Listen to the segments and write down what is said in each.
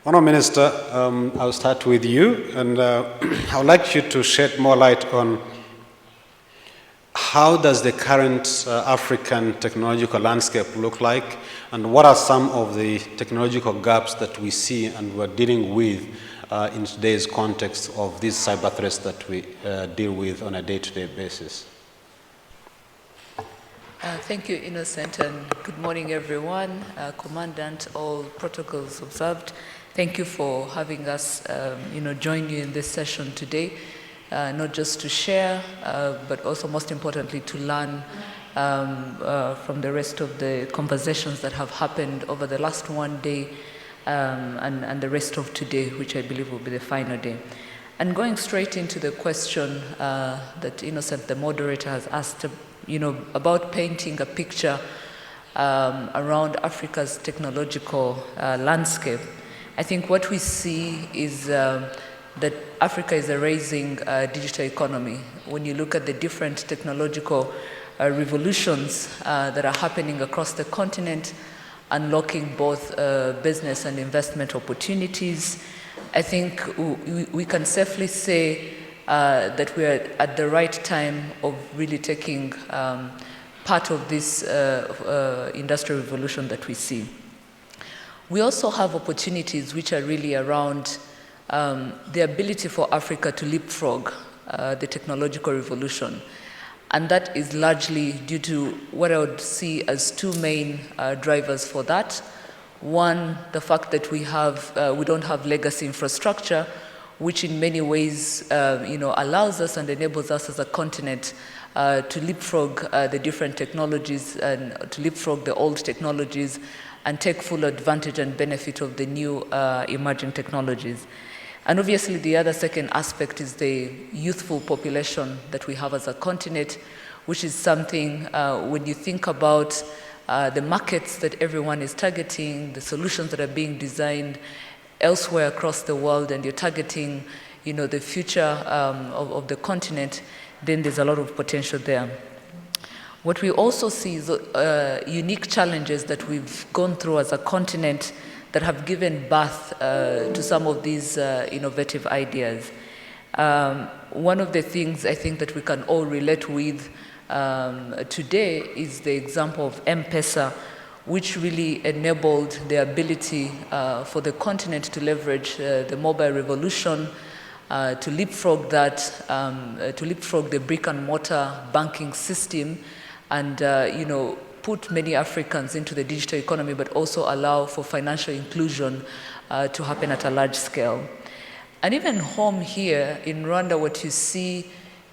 Honourable Minister, I'll start with you, and I would like you to shed more light on how does the current African technological landscape look like, and what are some of the technological gaps that we see and we're dealing with in today's context of these cyber threats that we deal with on a day-to-day basis? Thank you, Innocent, and good morning, everyone. Commandant, all protocols observed. Thank you for having us, join you in this session today, not just to share, but also most importantly to learn from the rest of the conversations that have happened over the last one day and the rest of today, which I believe will be the final day. And going straight into the question that Innocent, the moderator, has asked, about painting a picture around Africa's technological landscape. I think what we see is that Africa is a rising digital economy. When you look at the different technological revolutions that are happening across the continent, unlocking both business and investment opportunities, I think we can safely say that we are at the right time of really taking part of this industrial revolution that we see. We also have opportunities which are really around the ability for Africa to leapfrog the technological revolution. And that is largely due to what I would see as two main drivers for that. One, the fact that we don't have legacy infrastructure, which in many ways allows us and enables us as a continent to leapfrog the different technologies and to leapfrog the old technologies and take full advantage and benefit of the new emerging technologies. And obviously the other second aspect is the youthful population that we have as a continent, which is something when you think about the markets that everyone is targeting, the solutions that are being designed elsewhere across the world, and you're targeting the future of the continent, then there's a lot of potential there. What we also see is unique challenges that we've gone through as a continent that have given birth to some of these innovative ideas. One of the things I think that we can all relate with today is the example of M-Pesa, which really enabled the ability for the continent to leverage the mobile revolution, to leapfrog that, to leapfrog the brick and mortar banking system, and put many Africans into the digital economy, but also allow for financial inclusion to happen at a large scale. And even home here in Rwanda, what you see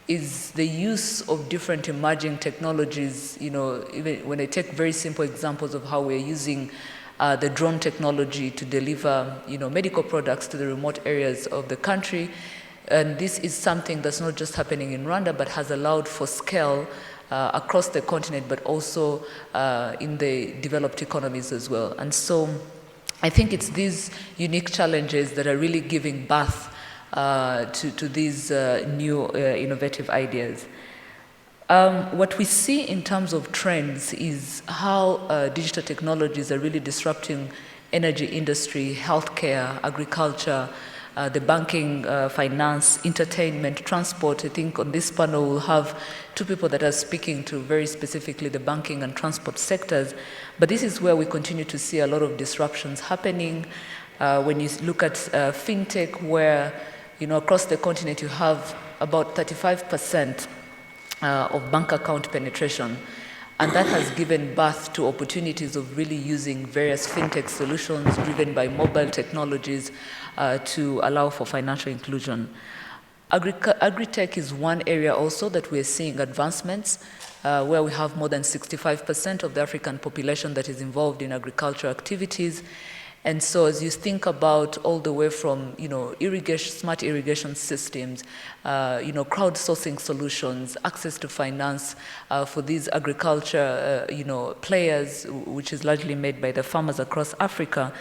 is the use of different emerging technologies. Even when I take very simple examples of how we're using the drone technology to deliver, medical products to the remote areas of the country. And this is something that's not just happening in Rwanda, but has allowed for scale across the continent, but also in the developed economies as well. And so I think it's these unique challenges that are really giving birth to these new innovative ideas. What we see in terms of trends is how digital technologies are really disrupting energy industry, healthcare, agriculture, the banking, finance, entertainment, transport. I think on this panel we'll have two people that are speaking to very specifically the banking and transport sectors. But this is where we continue to see a lot of disruptions happening. When you look at fintech, where across the continent you have about 35% of bank account penetration. And that has given birth to opportunities of really using various fintech solutions driven by mobile technologies to allow for financial inclusion. Agri-tech is one area also that we're seeing advancements, where we have more than 65% of the African population that is involved in agricultural activities. And so as you think about all the way from, irrigation, smart irrigation systems, crowdsourcing solutions, access to finance for these agriculture, players, which is largely made by the farmers across Africa,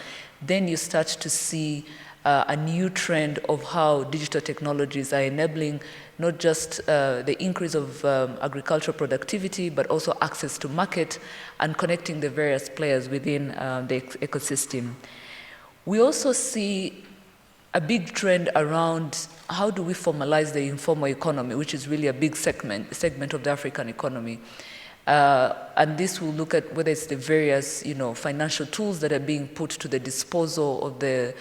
then you start to see a new trend of how digital technologies are enabling not just the increase of agricultural productivity, but also access to market and connecting the various players within the ecosystem. We also see a big trend around how do we formalize the informal economy, which is really a big segment of the African economy. And this will look at whether it's the various, financial tools that are being put to the disposal of the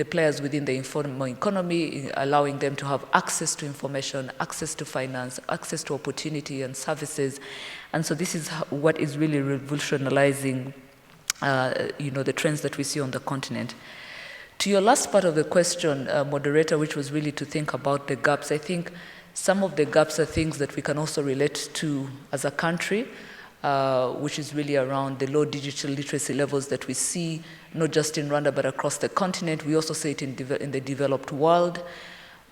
players within the informal economy, allowing them to have access to information, access to finance, access to opportunity and services. And so this is what is really revolutionizing, the trends that we see on the continent. To your last part of the question, moderator, which was really to think about the gaps, I think some of the gaps are things that we can also relate to as a country, which is really around the low digital literacy levels that we see, not just in Rwanda, but across the continent. We also see it in the developed world.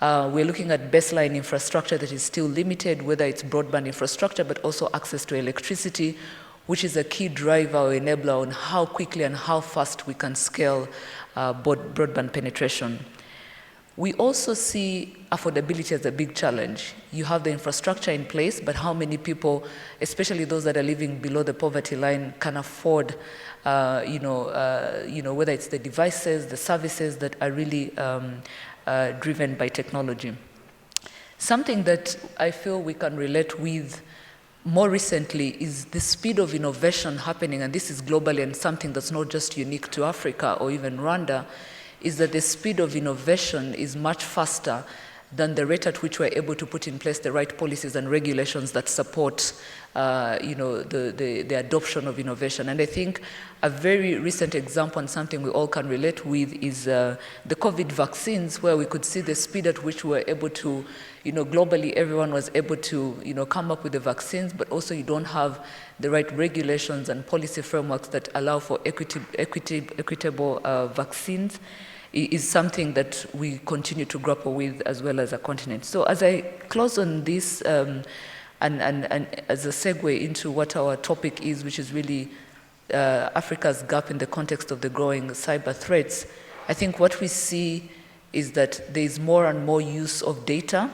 We're looking at baseline infrastructure that is still limited, whether it's broadband infrastructure, but also access to electricity, which is a key driver or enabler on how quickly and how fast we can scale broadband penetration. We also see affordability as a big challenge. You have the infrastructure in place, but how many people, especially those that are living below the poverty line, can afford, whether it's the devices, the services that are really driven by technology. Something that I feel we can relate with more recently is the speed of innovation happening, and this is globally and something that's not just unique to Africa or even Rwanda, is that the speed of innovation is much faster than the rate at which we're able to put in place the right policies and regulations that support the adoption of innovation. And I think a very recent example and something we all can relate with is the COVID vaccines, where we could see the speed at which we were able to, globally everyone was able to, come up with the vaccines, but also you don't have the right regulations and policy frameworks that allow for equitable vaccines. Is something that we continue to grapple with as well as a continent. So as I close on this, and as a segue into what our topic is, which is really Africa's gap in the context of the growing cyber threats, I think what we see is that there is more and more use of data.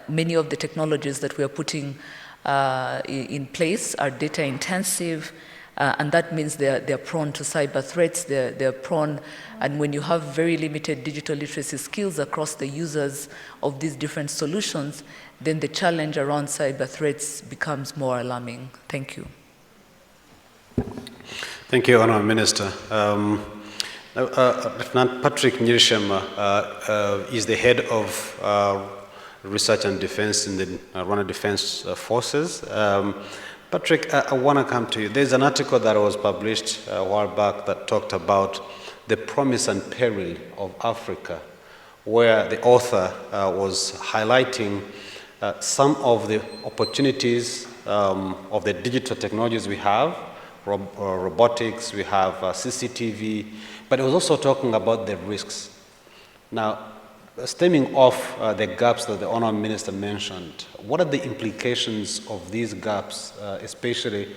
Many of the technologies that we are putting in place are data intensive, and that means they're prone to cyber threats. They're prone, and when you have very limited digital literacy skills across the users of these different solutions, then the challenge around cyber threats becomes more alarming. Thank you. Thank you, Honourable Minister. Lieutenant Patrick Nyirishema is the head of Research and Defense in the Rwanda Defense Forces. Patrick, I want to come to you. There's an article that was published a while back that talked about the promise and peril of Africa, where the author was highlighting some of the opportunities of the digital technologies we have, robotics, we have CCTV, but it was also talking about the risks. Now, stemming off the gaps that the Honourable Minister mentioned, what are the implications of these gaps, especially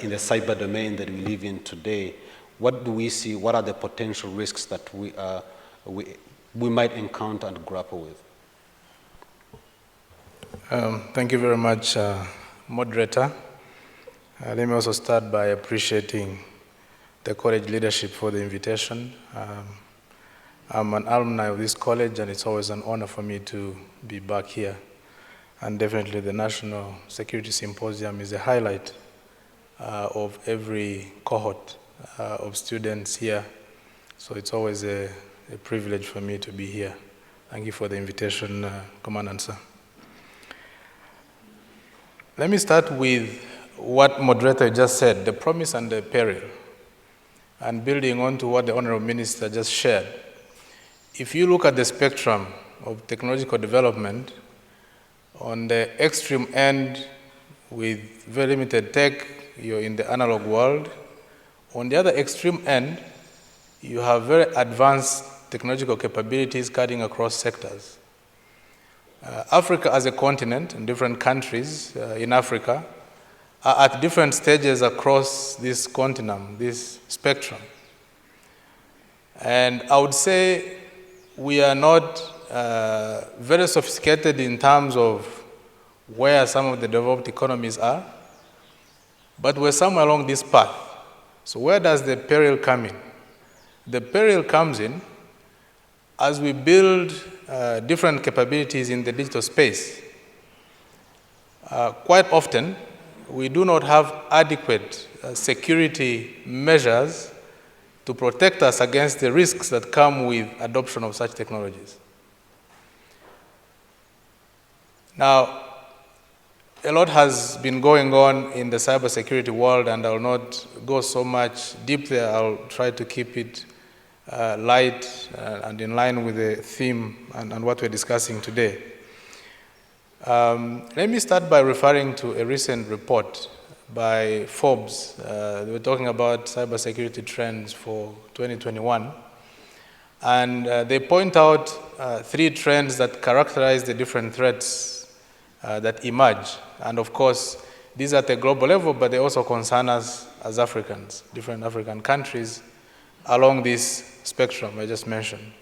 in the cyber domain that we live in today? What do we see? What are the potential risks that we might encounter and grapple with? Thank you very much, moderator. Let me also start by appreciating the college leadership for the invitation. I'm an alumni of this college, and it's always an honor for me to be back here. And definitely the National Security Symposium is a highlight of every cohort of students here. So it's always a privilege for me to be here. Thank you for the invitation, Commandant Sir. Let me start with what moderator just said, the promise and the peril. And building on to what the Honorable Minister just shared, if you look at the spectrum of technological development, on the extreme end with very limited tech, you're in the analog world. On the other extreme end, you have very advanced technological capabilities cutting across sectors. Africa as a continent and different countries in Africa are at different stages across this continuum, this spectrum. And I would say we are not very sophisticated in terms of where some of the developed economies are, but we're somewhere along this path. So where does the peril come in? the peril comes in as we build different capabilities in the digital space. Quite often, we do not have adequate security measures to protect us against the risks that come with adoption of such technologies. Now, a lot has been going on in the cybersecurity world, and I will not go so much deep there. I'll try to keep it light and in line with the theme and what we're discussing today. Let me start by referring to a recent report by Forbes. They were talking about cybersecurity trends for 2021. And they point out 3 trends that characterize the different threats that emerge. And of course, these are at a global level, but they also concern us as Africans, different African countries along this spectrum I just mentioned.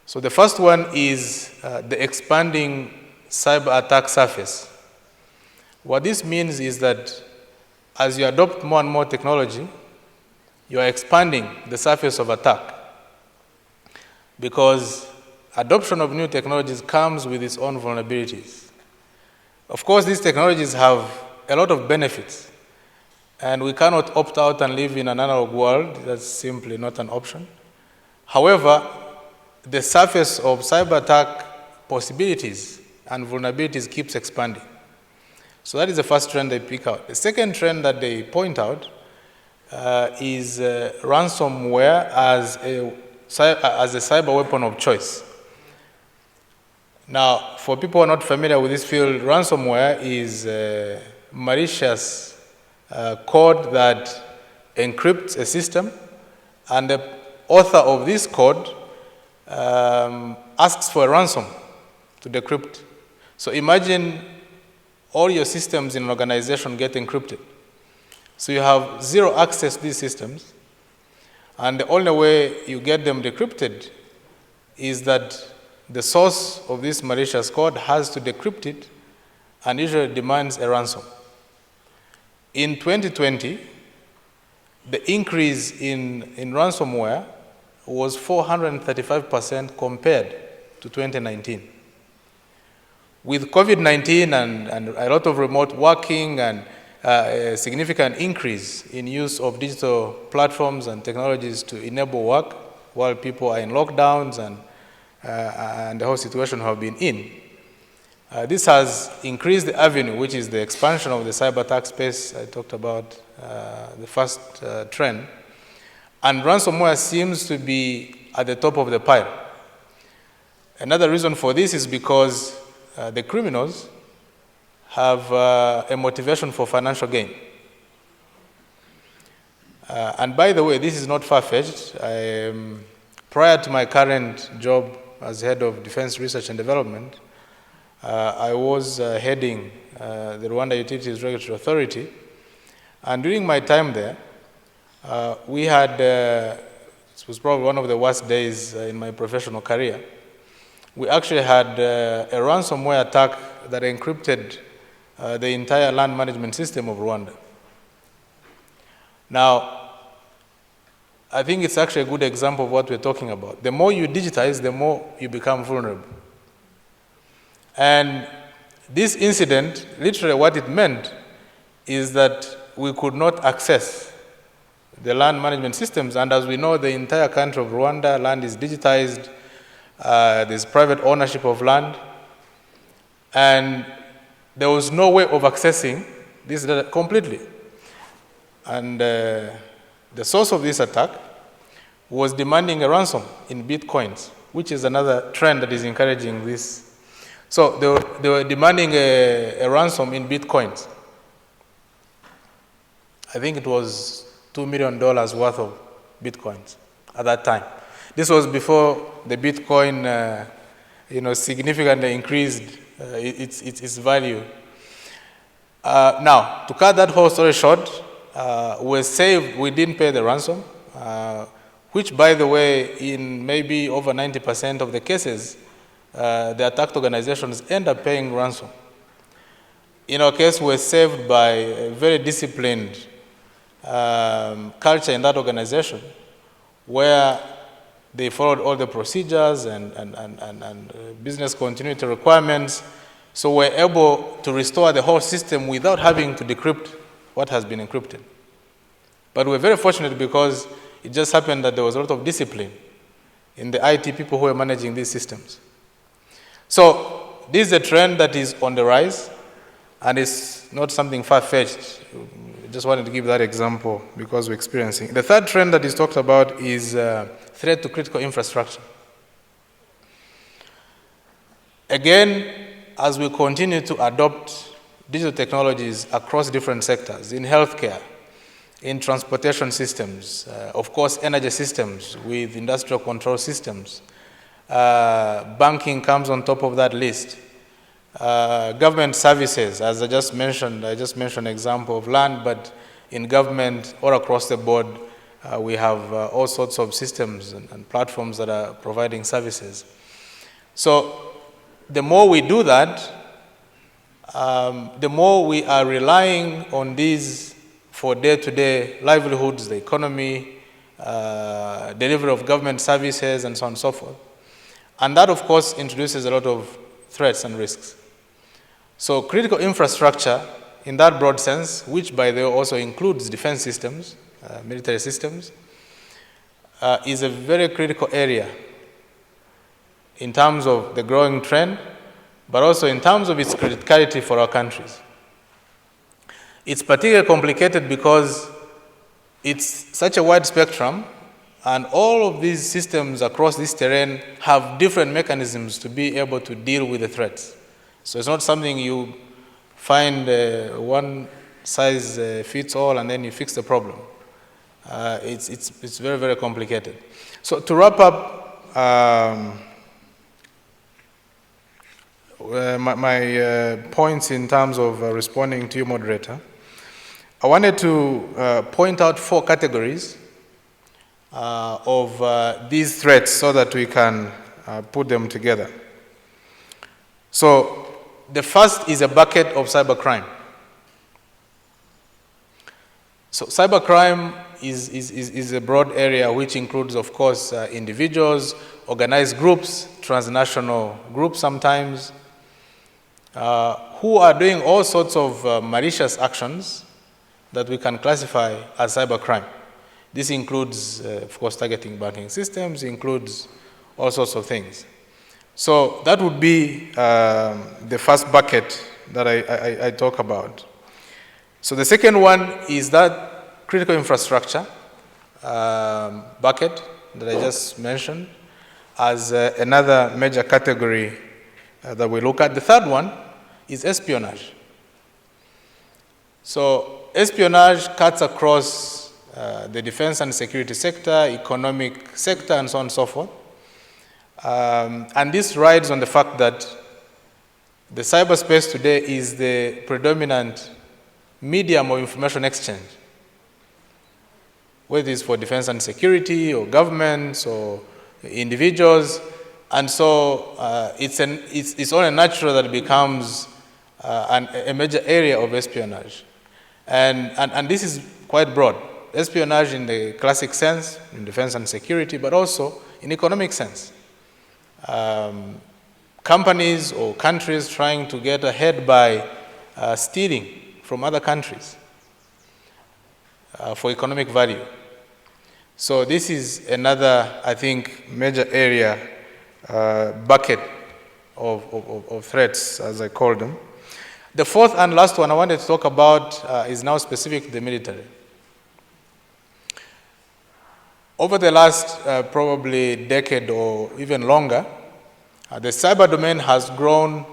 So the first one is the expanding cyber attack surface. What this means is that as you adopt more and more technology, you are expanding the surface of attack, because adoption of new technologies comes with its own vulnerabilities. Of course, these technologies have a lot of benefits, and we cannot opt out and live in an analog world. That's simply not an option. However, the surface of cyber attack possibilities and vulnerabilities keeps expanding. So that is the first trend they pick out. The second trend that they point out is ransomware as a cyber weapon of choice. Now, for people who are not familiar with this field, ransomware is a malicious code that encrypts a system, and the author of this code asks for a ransom to decrypt. So imagine all your systems in an organization get encrypted. So you have zero access to these systems, and the only way you get them decrypted is that the source of this malicious code has to decrypt it and usually demands a ransom. In 2020, the increase in ransomware was 435% compared to 2019. With COVID-19 and a lot of remote working and a significant increase in use of digital platforms and technologies to enable work while people are in lockdowns and the whole situation we have been in, this has increased the avenue, which is the expansion of the cyber attack space. I talked about the first trend. And ransomware seems to be at the top of the pile. Another reason for this is because the criminals have a motivation for financial gain. And by the way, this is not far-fetched. Prior to my current job as head of Defense Research and Development, I was heading the Rwanda Utilities Regulatory Authority. And during my time there, we had, it was probably one of the worst days in my professional career. We actually had a ransomware attack that encrypted the entire land management system of Rwanda. Now, I think it's actually a good example of what we're talking about. The more you digitize, the more you become vulnerable. And this incident, literally what it meant is that we could not access the land management systems. And as we know, the entire country of Rwanda, land is digitized. There's private ownership of land. And there was no way of accessing this data completely. And the source of this attack was demanding a ransom in Bitcoins, which is another trend that is encouraging this. So they were demanding a ransom in Bitcoins. I think it was $2 million worth of Bitcoins at that time. This was before the Bitcoin significantly increased its value. Now, to cut that whole story short, we didn't pay the ransom, which, by the way, in maybe over 90% of the cases, the attacked organizations end up paying ransom. In our case, we're saved by a very disciplined culture in that organization, where they followed all the procedures and business continuity requirements. So we're able to restore the whole system without having to decrypt what has been encrypted. But we're very fortunate because it just happened that there was a lot of discipline in the IT people who were managing these systems. So this is a trend that is on the rise, and it's not something far-fetched. I just wanted to give that example because we're experiencing. The third trend that is talked about is threat to critical infrastructure. Again, as we continue to adopt digital technologies across different sectors, in healthcare, in transportation systems, of course, energy systems with industrial control systems, banking comes on top of that list. Government services, as I just mentioned an example of land, but in government all across the board, we have all sorts of systems and platforms that are providing services. So the more we do that, the more we are relying on these for day-to-day livelihoods, the economy, delivery of government services, and so on and so forth. And that, of course, introduces a lot of threats and risks. So critical infrastructure, in that broad sense, which by the way also includes defense systems, military systems, is a very critical area in terms of the growing trend, but also in terms of its criticality for our countries. It's particularly complicated because it's such a wide spectrum, and all of these systems across this terrain have different mechanisms to be able to deal with the threats. So it's not something you find one size fits all and then you fix the problem. It's very, very complicated. So to wrap up my points in terms of responding to you, moderator, I wanted to point out 4 categories of these threats so that we can put them together. So the first is a bucket of cybercrime. So cybercrime is a broad area which includes, of course, individuals, organized groups, transnational groups sometimes, who are doing all sorts of malicious actions that we can classify as cybercrime. This includes, of course, targeting banking systems, includes all sorts of things. So that would be the first bucket that I talk about. So the second one is that critical infrastructure bucket that I just mentioned as another major category that we look at. The third one is espionage. So espionage cuts across the defense and security sector, economic sector, and so on and so forth. And this rides on the fact that the cyberspace today is the predominant medium of information exchange, whether it's for defense and security, or governments, or individuals. And so it's only natural that it becomes a major area of espionage. And this is quite broad. Espionage in the classic sense, in defense and security, but also in economic sense. Companies or countries trying to get ahead by stealing from other countries for economic value. So this is another, I think, major area, bucket of threats, as I call them. The fourth and last one I wanted to talk about is now specific to the military. Over the last probably decade or even longer, the cyber domain has grown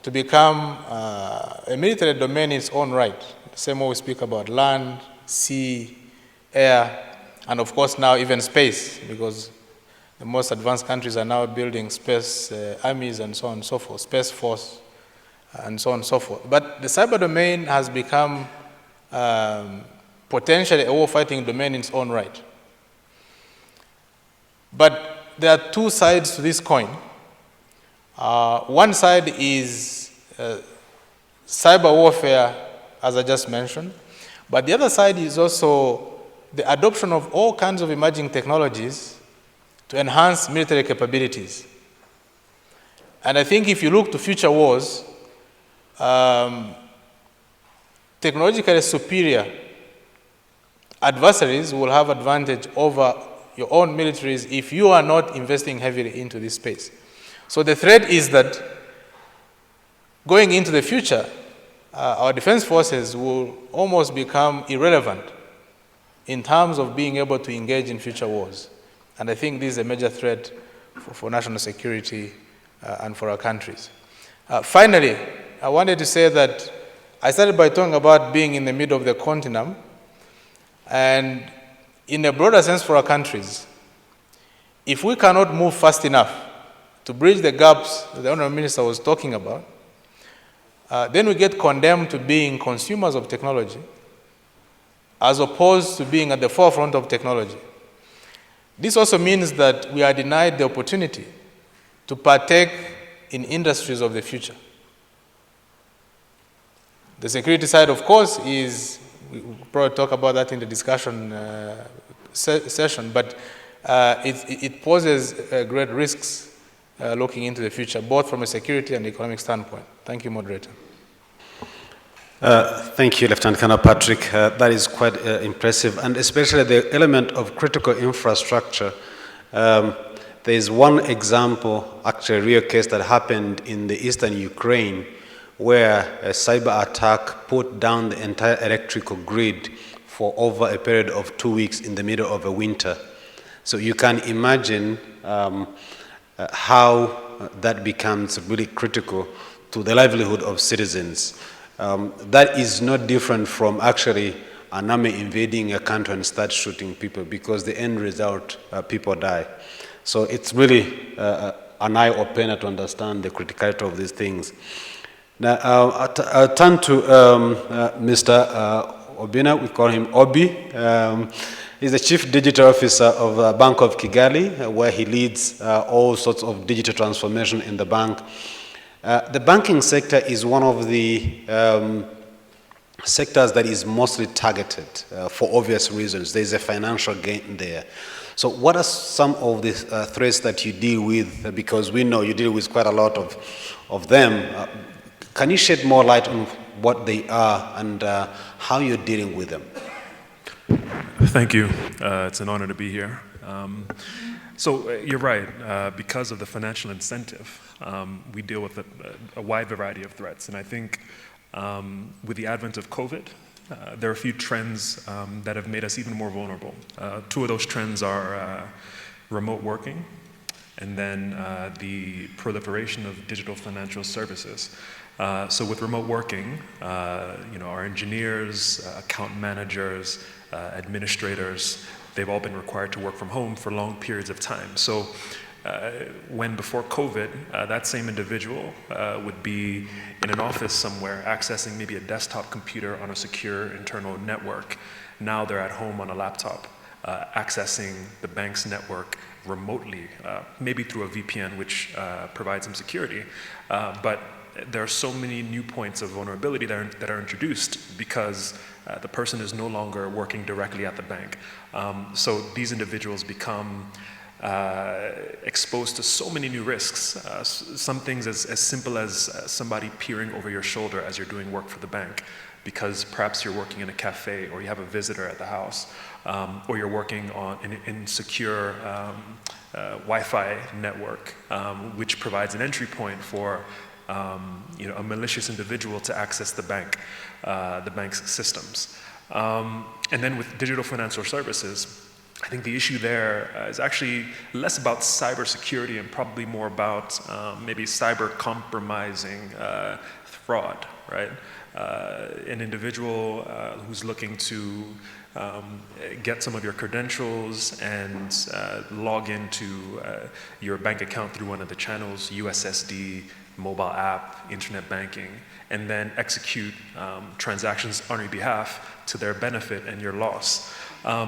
to become a military domain in its own right. The same way we speak about land, sea, air, and of course now even space, because the most advanced countries are now building space armies and so on and so forth, space force, and so on and so forth. But the cyber domain has become potentially a war-fighting domain in its own right. But there are two sides to this coin. One side is cyber warfare, as I just mentioned, but the other side is also the adoption of all kinds of emerging technologies to enhance military capabilities. And I think if you look to future wars, technologically superior adversaries will have advantage over your own militaries if you are not investing heavily into this space. So the threat is that going into the future, our defense forces will almost become irrelevant in terms of being able to engage in future wars. And I think this is a major threat for national security and for our countries. Finally, I wanted to say that I started by talking about being in the middle of the continuum, and in a broader sense for our countries, if we cannot move fast enough to bridge the gaps that the Honorable Minister was talking about, then we get condemned to being consumers of technology as opposed to being at the forefront of technology. This also means that we are denied the opportunity to partake in industries of the future. The security side, of course, is, we'll probably talk about that in the discussion session, but it poses great risks looking into the future, both from a security and economic standpoint. Thank you, Moderator. Thank you, Lieutenant Colonel Patrick. That is quite impressive, and especially the element of critical infrastructure. There is one example, actually a real case that happened in the eastern Ukraine, where a cyber attack put down the entire electrical grid for over a period of 2 weeks in the middle of a winter. So you can imagine how that becomes really critical to the livelihood of citizens. That is not different from actually an army invading a country and start shooting people, because the end result, people die. So it's really an eye-opener to understand the criticality of these things. Now, I'll turn to Mr. Obina. We call him Obi. He's the Chief Digital Officer of Bank of Kigali, where he leads all sorts of digital transformation in the bank. The banking sector is one of the sectors that is mostly targeted for obvious reasons. There's a financial gain there. So what are some of the threats that you deal with? Because we know you deal with quite a lot of them. Can you shed more light on what they are and how you're dealing with them? Thank you. It's an honor to be here. So you're right. Because of the financial incentive, we deal with a wide variety of threats. And I think with the advent of COVID, there are a few trends that have made us even more vulnerable. Two of those trends are remote working and then the proliferation of digital financial services. So with remote working, our engineers, account managers, administrators, they've all been required to work from home for long periods of time. So when before COVID, that same individual would be in an office somewhere accessing maybe a desktop computer on a secure internal network. Now they're at home on a laptop accessing the bank's network remotely, maybe through a VPN, which provides them security. But there are so many new points of vulnerability that are introduced because the person is no longer working directly at the bank. So these individuals become exposed to so many new risks. Some things as simple as somebody peering over your shoulder as you're doing work for the bank, because perhaps you're working in a cafe or you have a visitor at the house, or you're working on an insecure Wi-Fi network, which provides an entry point for a malicious individual to access the bank's systems. And then with digital financial services, I think the issue there is actually less about cybersecurity and probably more about maybe cyber compromising fraud, right? An individual who's looking to get some of your credentials and log into your bank account through one of the channels, USSD, mobile app, internet banking, and then execute transactions on your behalf to their benefit and your loss.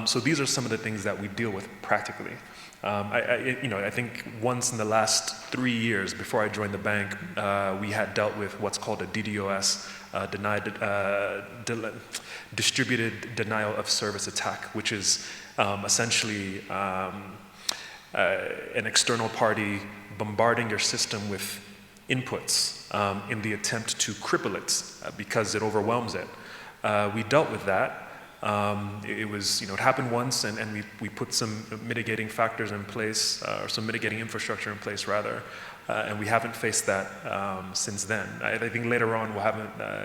So these are some of the things that we deal with practically. I think once in the last 3 years before I joined the bank, we had dealt with what's called a DDoS, distributed denial of service attack, which is essentially an external party bombarding your system with inputs in the attempt to cripple it because it overwhelms it. We dealt with that. It happened once, and we put some mitigating factors in place, or some mitigating infrastructure in place, rather, and we haven't faced that since then. I think later on we'll have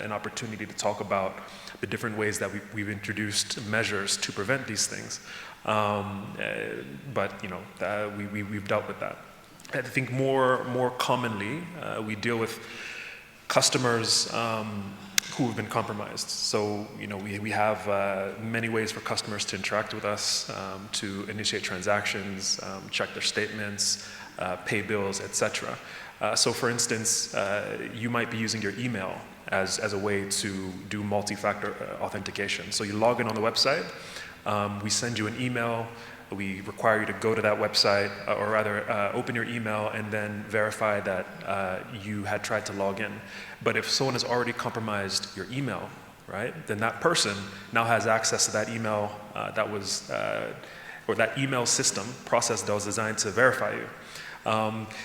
an opportunity to talk about the different ways that we've introduced measures to prevent these things, but we've dealt with that. I think more commonly we deal with customers who have been compromised. So, we have many ways for customers to interact with us, to initiate transactions, check their statements, pay bills, etc. So for instance, you might be using your email as a way to do multi-factor authentication. So you log in on the website, we send you an email, we require you to go to that website, or rather open your email and then verify that you had tried to log in. But if someone has already compromised your email, right, then that person now has access to that email or that email system process that was designed to verify you.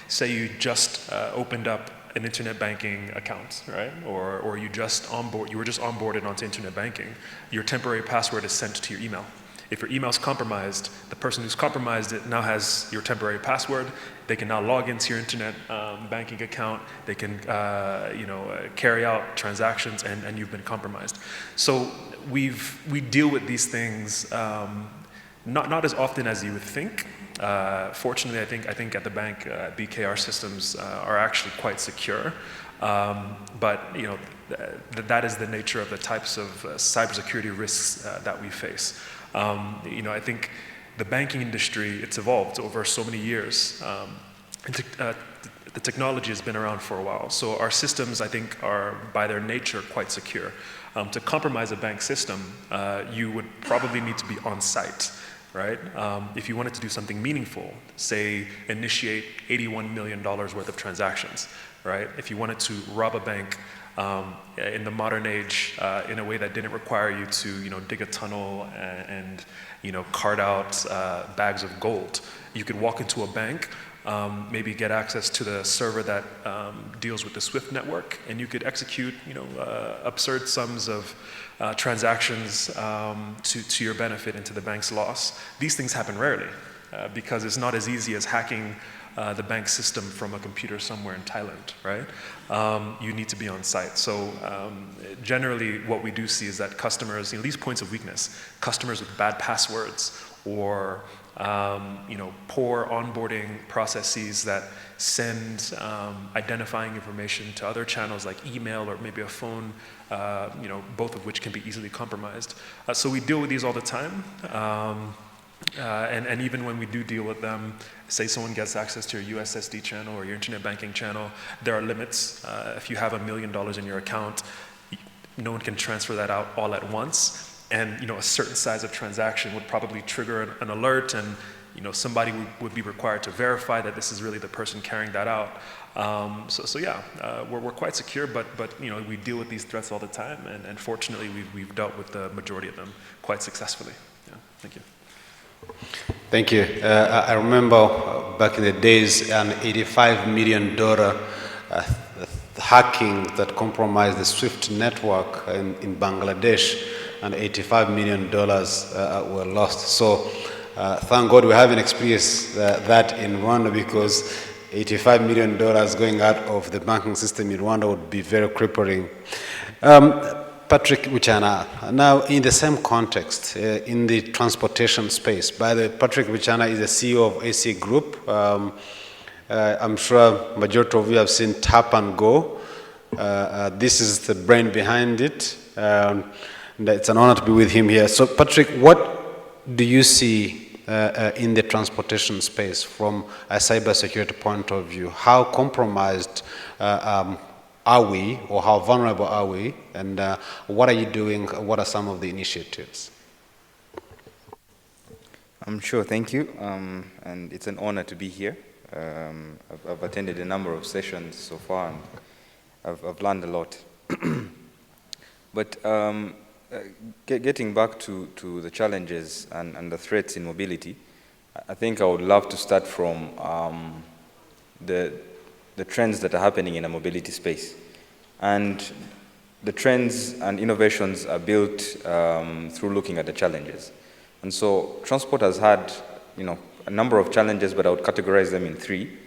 Say you just opened up an internet banking account, right? Or you were just onboarded onto internet banking. Your temporary password is sent to your email. If your email is compromised, the person who's compromised it now has your temporary password. They can now log into your internet banking account. They can carry out transactions, and you've been compromised. So we deal with these things not as often as you would think. Fortunately, I think at the bank, BKR systems are actually quite secure. But that is the nature of the types of cybersecurity risks that we face. I think the banking industry, it's evolved over so many years. The technology has been around for a while. So our systems, I think, are by their nature quite secure. To compromise a bank system, you would probably need to be on site, right? If you wanted to do something meaningful, say initiate $81 million worth of transactions, right? If you wanted to rob a bank in the modern age in a way that didn't require you to dig a tunnel and cart out bags of gold, you could walk into a bank, maybe get access to the server that deals with the SWIFT network, and you could execute absurd sums of transactions to your benefit and to the bank's loss. These things happen rarely because it's not as easy as hacking the bank system from a computer somewhere in Thailand, right? You need to be on site. So generally what we do see is that customers, these points of weakness, customers with bad passwords or poor onboarding processes that send identifying information to other channels like email or maybe a phone, both of which can be easily compromised. So we deal with these all the time. And even when we do deal with them, say someone gets access to your USSD channel or your internet banking channel, there are limits. If you have $1 million in your account, no one can transfer that out all at once. And a certain size of transaction would probably trigger an alert, and somebody would be required to verify that this is really the person carrying that out. So yeah, we're quite secure, but we deal with these threats all the time, and fortunately we've dealt with the majority of them quite successfully. Yeah, thank you. Thank you. I remember back in the days an $85 million hacking that compromised the SWIFT network in Bangladesh, and $85 million were lost. So thank God we haven't experienced that in Rwanda, because $85 million going out of the banking system in Rwanda would be very crippling. Patrick Wichana, now in the same context, in the transportation space, Patrick Wichana is the CEO of AC Group. I'm sure majority of you have seen Tap and Go. This is the brain behind it. It's an honor to be with him here. So Patrick, what do you see in the transportation space from a cybersecurity point of view? How compromised are we, or how vulnerable are we, and what are you doing? What are some of the initiatives? I'm sure, thank you, and it's an honor to be here. I've attended a number of sessions so far, and I've learned a lot. But getting back to the challenges and the threats in mobility, I think I would love to start from the trends that are happening in a mobility space. And the trends and innovations are built through looking at the challenges. And so transport has had, a number of challenges, but I would categorize them in three.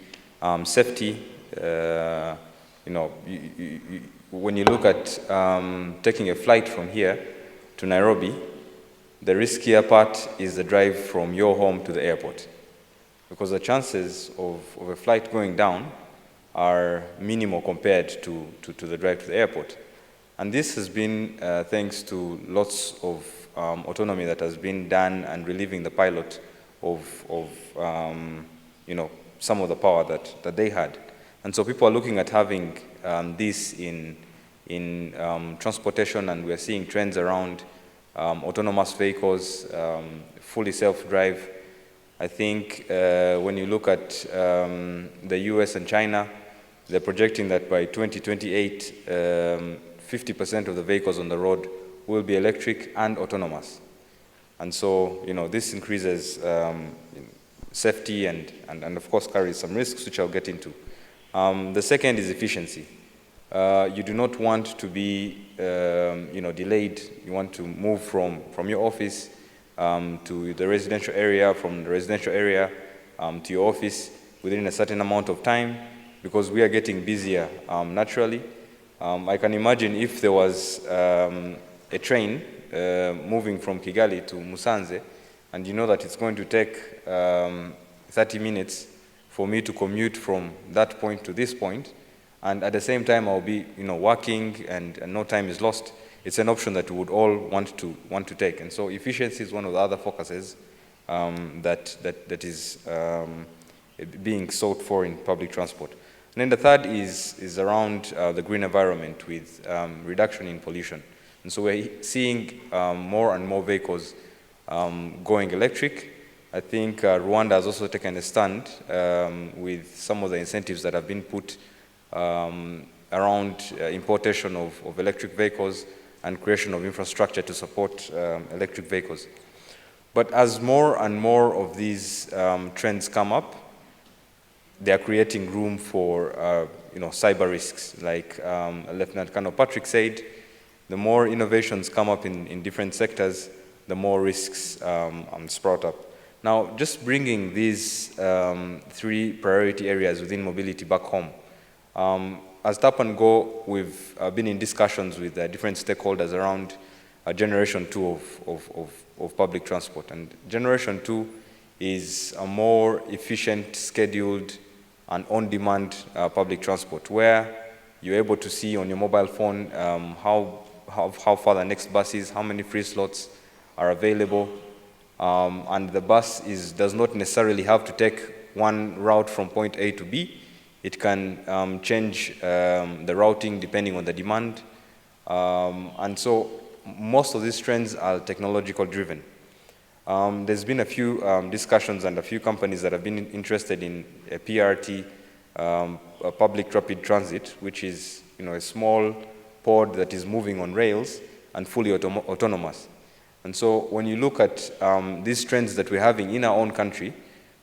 Safety, when you look at taking a flight from here to Nairobi, the riskier part is the drive from your home to the airport, because the chances of a flight going down are minimal compared to the drive to the airport. And this has been thanks to lots of autonomy that has been done and relieving the pilot of some of the power that they had. And so people are looking at having this in transportation, and we're seeing trends around autonomous vehicles, fully self-drive. I think when you look at the US and China, they're projecting that by 2028, 50% of the vehicles on the road will be electric and autonomous. And so, this increases safety and of course carries some risks, which I'll get into. The second is efficiency. You do not want to be, delayed. You want to move from your office to the residential area, from the residential area to your office within a certain amount of time, because we are getting busier naturally. I can imagine if there was a train moving from Kigali to Musanze, and you know that it's going to take 30 minutes for me to commute from that point to this point, and at the same time I'll be working and no time is lost. It's an option that we would all want to take. And so efficiency is one of the other focuses that is being sought for in public transport. And then the third is around the green environment with reduction in pollution. And so we're seeing more and more vehicles going electric. I think Rwanda has also taken a stand with some of the incentives that have been put around importation of electric vehicles and creation of infrastructure to support electric vehicles. But as more and more of these trends come up, they are creating room for cyber risks. Like Lieutenant Colonel Patrick said, the more innovations come up in different sectors, the more risks sprout up. Now, just bringing these three priority areas within mobility back home. As Tap and Go, we've been in discussions with different stakeholders around Generation 2 of public transport. And Generation 2 is a more efficient, scheduled, and on-demand public transport, where you're able to see on your mobile phone how far the next bus is, how many free slots are available, and the bus does not necessarily have to take one route from point A to B. It can change the routing depending on the demand, and so most of these trends are technological driven. There's been a few discussions and a few companies that have been interested in a PRT, a public rapid transit, which is a small pod that is moving on rails and fully autonomous. And so when you look at these trends that we're having in our own country,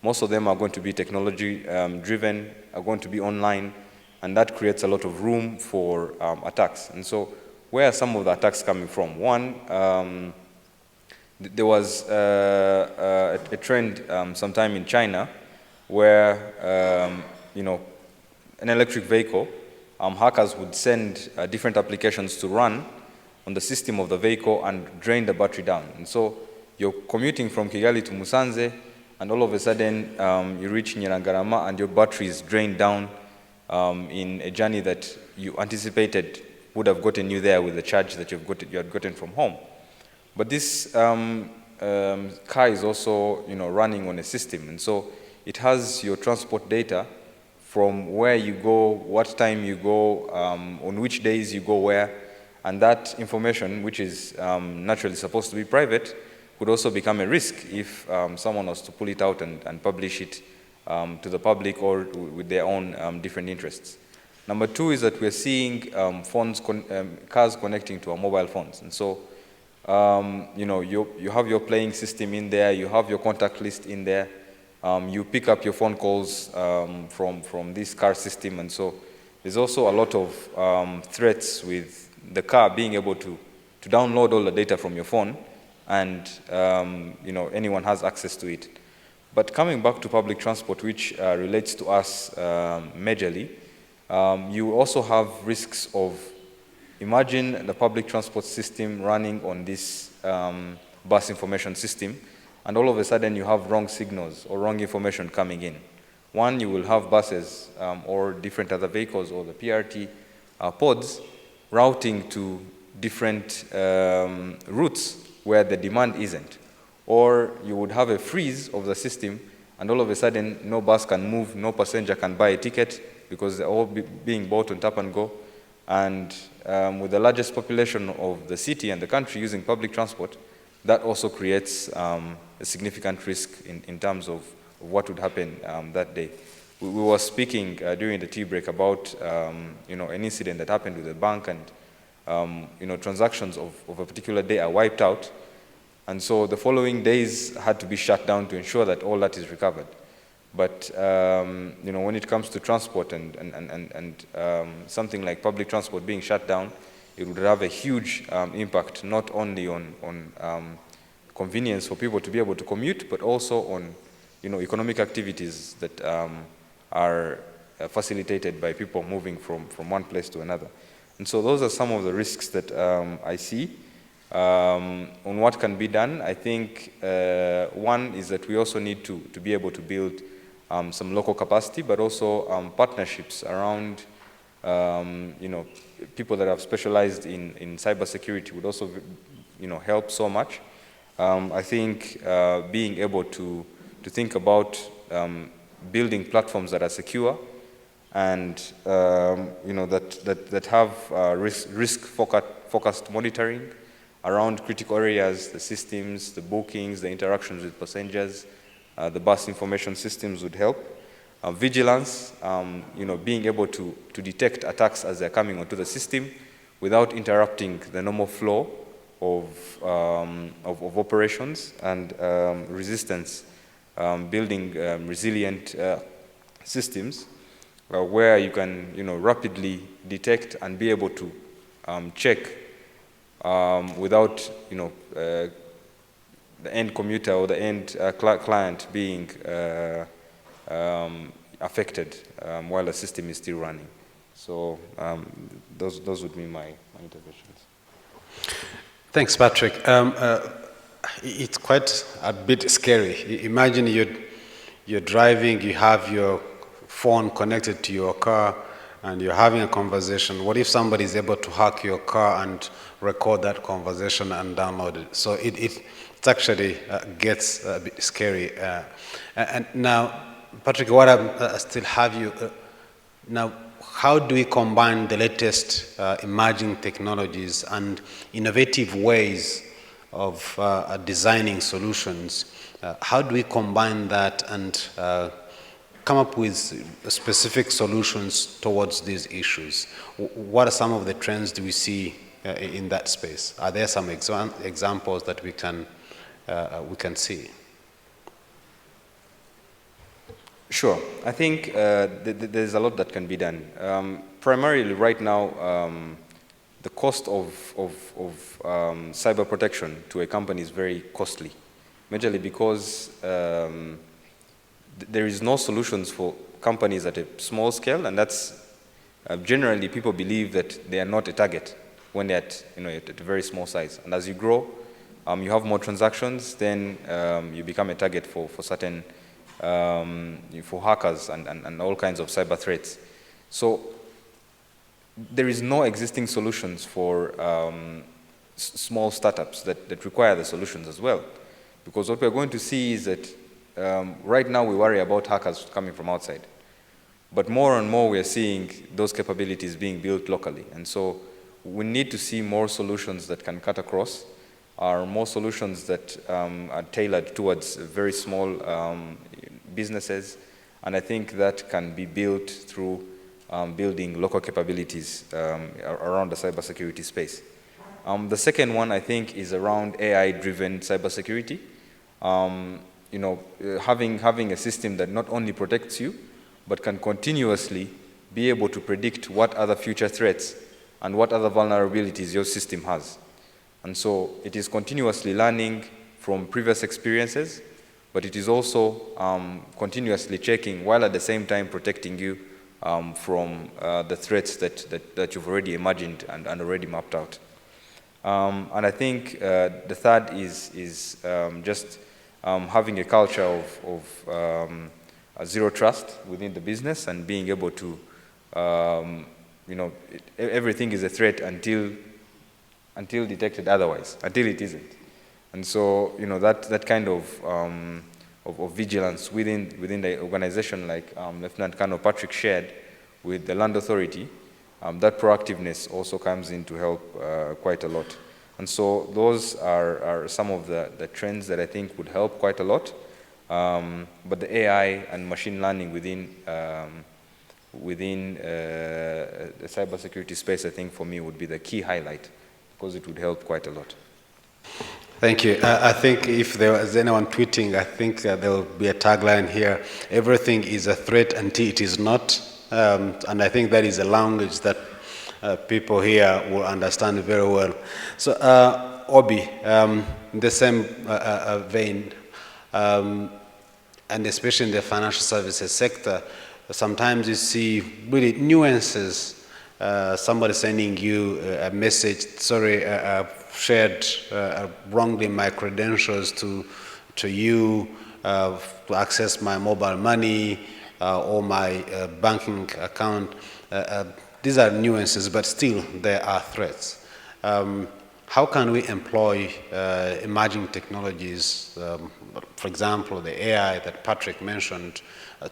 most of them are going to be technology driven, are going to be online, and that creates a lot of room for attacks. And so where are some of the attacks coming from? One, there was a trend sometime in China where an electric vehicle, hackers would send different applications to run on the system of the vehicle and drain the battery down. And so you're commuting from Kigali to Musanze, and all of a sudden you reach Nyirangarama and your battery is drained down in a journey that you anticipated would have gotten you there with the charge that you had gotten from home. But this car is also, running on a system, and so it has your transport data from where you go, what time you go, on which days you go where, and that information, which is naturally supposed to be private, could also become a risk if someone was to pull it out and publish it to the public or with their own different interests. Number two is that we're seeing cars connecting to our mobile phones, and so you have your playing system in there, you have your contact list in there, you pick up your phone calls from this car system, and so there's also a lot of threats with the car being able to download all the data from your phone, and anyone has access to it. But coming back to public transport, which relates to us majorly, you also have risks of, imagine the public transport system running on this bus information system, and all of a sudden you have wrong signals or wrong information coming in. One, you will have buses or different other vehicles or the PRT pods routing to different routes where the demand isn't. Or you would have a freeze of the system, and all of a sudden no bus can move, no passenger can buy a ticket because they're all being bought on tap and go. And with the largest population of the city and the country using public transport, that also creates a significant risk in terms of what would happen that day. We were speaking during the tea break about an incident that happened with a bank, and transactions of a particular day are wiped out, and so the following days had to be shut down to ensure that all that is recovered. But when it comes to transport and something like public transport being shut down, it would have a huge impact not only on convenience for people to be able to commute, but also on economic activities that are facilitated by people moving from one place to another. And so those are some of the risks that I see. On what can be done, I think one is that we also need to be able to build some local capacity, but also partnerships around people that have specialized in cybersecurity would also help so much. I think being able to think about building platforms that are secure and that have risk-focused monitoring around critical areas, the systems, the bookings, the interactions with passengers, the bus information systems would help. Vigilance, being able to detect attacks as they're coming onto the system without interrupting the normal flow of operations, and resistance, building resilient systems where you can rapidly detect and be able to check without the end commuter or the end client being affected while the system is still running. So those would be my interventions. Thanks, Patrick. It's quite a bit scary. Imagine you're driving, you have your phone connected to your car, and you're having a conversation. What if somebody is able to hack your car and record that conversation and download it? So it actually gets a bit scary. And now, Patrick, what I still have you now. How do we combine the latest emerging technologies and innovative ways of designing solutions? How do we combine that and come up with specific solutions towards these issues? What are some of the trends do we see in that space? Are there some examples that we can see? Sure. I think there's a lot that can be done. Primarily right now, the cost of cyber protection to a company is very costly, majorly because there is no solutions for companies at a small scale, and that's generally people believe that they are not a target when they're at a very small size. And as you grow, you have more transactions, then you become a target for certain for hackers and all kinds of cyber threats. So there is no existing solutions for small startups that require the solutions as well. Because what we're going to see is that right now we worry about hackers coming from outside. But more and more we are seeing those capabilities being built locally. And so we need to see more solutions that can cut across, or more solutions that are tailored towards very small businesses. And I think that can be built through building local capabilities around the cybersecurity space. The second one, I think, is around AI-driven cybersecurity. Having a system that not only protects you, but can continuously be able to predict what other future threats and what other vulnerabilities your system has. And so it is continuously learning from previous experiences, but it is also continuously checking while at the same time protecting you from the threats that you've already imagined and already mapped out. And I think the third is just having a culture of zero trust within the business and being able to, everything is a threat until detected otherwise, until it isn't. And so, that kind of vigilance within the organization, like Lieutenant Colonel Patrick shared with the Land Authority, that proactiveness also comes in to help quite a lot. And so those are some of the trends that I think would help quite a lot. But the AI and machine learning within the cybersecurity space, I think for me would be the key highlight, because it would help quite a lot. Thank you. I think if there was anyone tweeting, I think there will be a tagline here: everything is a threat until it is not. And I think that is a language that people here will understand very well. So, Obi, in the same vein, and especially in the financial services sector, sometimes you see really nuances. Somebody sending you a message, sorry, shared wrongly my credentials to you to access my mobile money or my banking account. These are nuances, but still there are threats. How can we employ emerging technologies, for example, the AI that Patrick mentioned,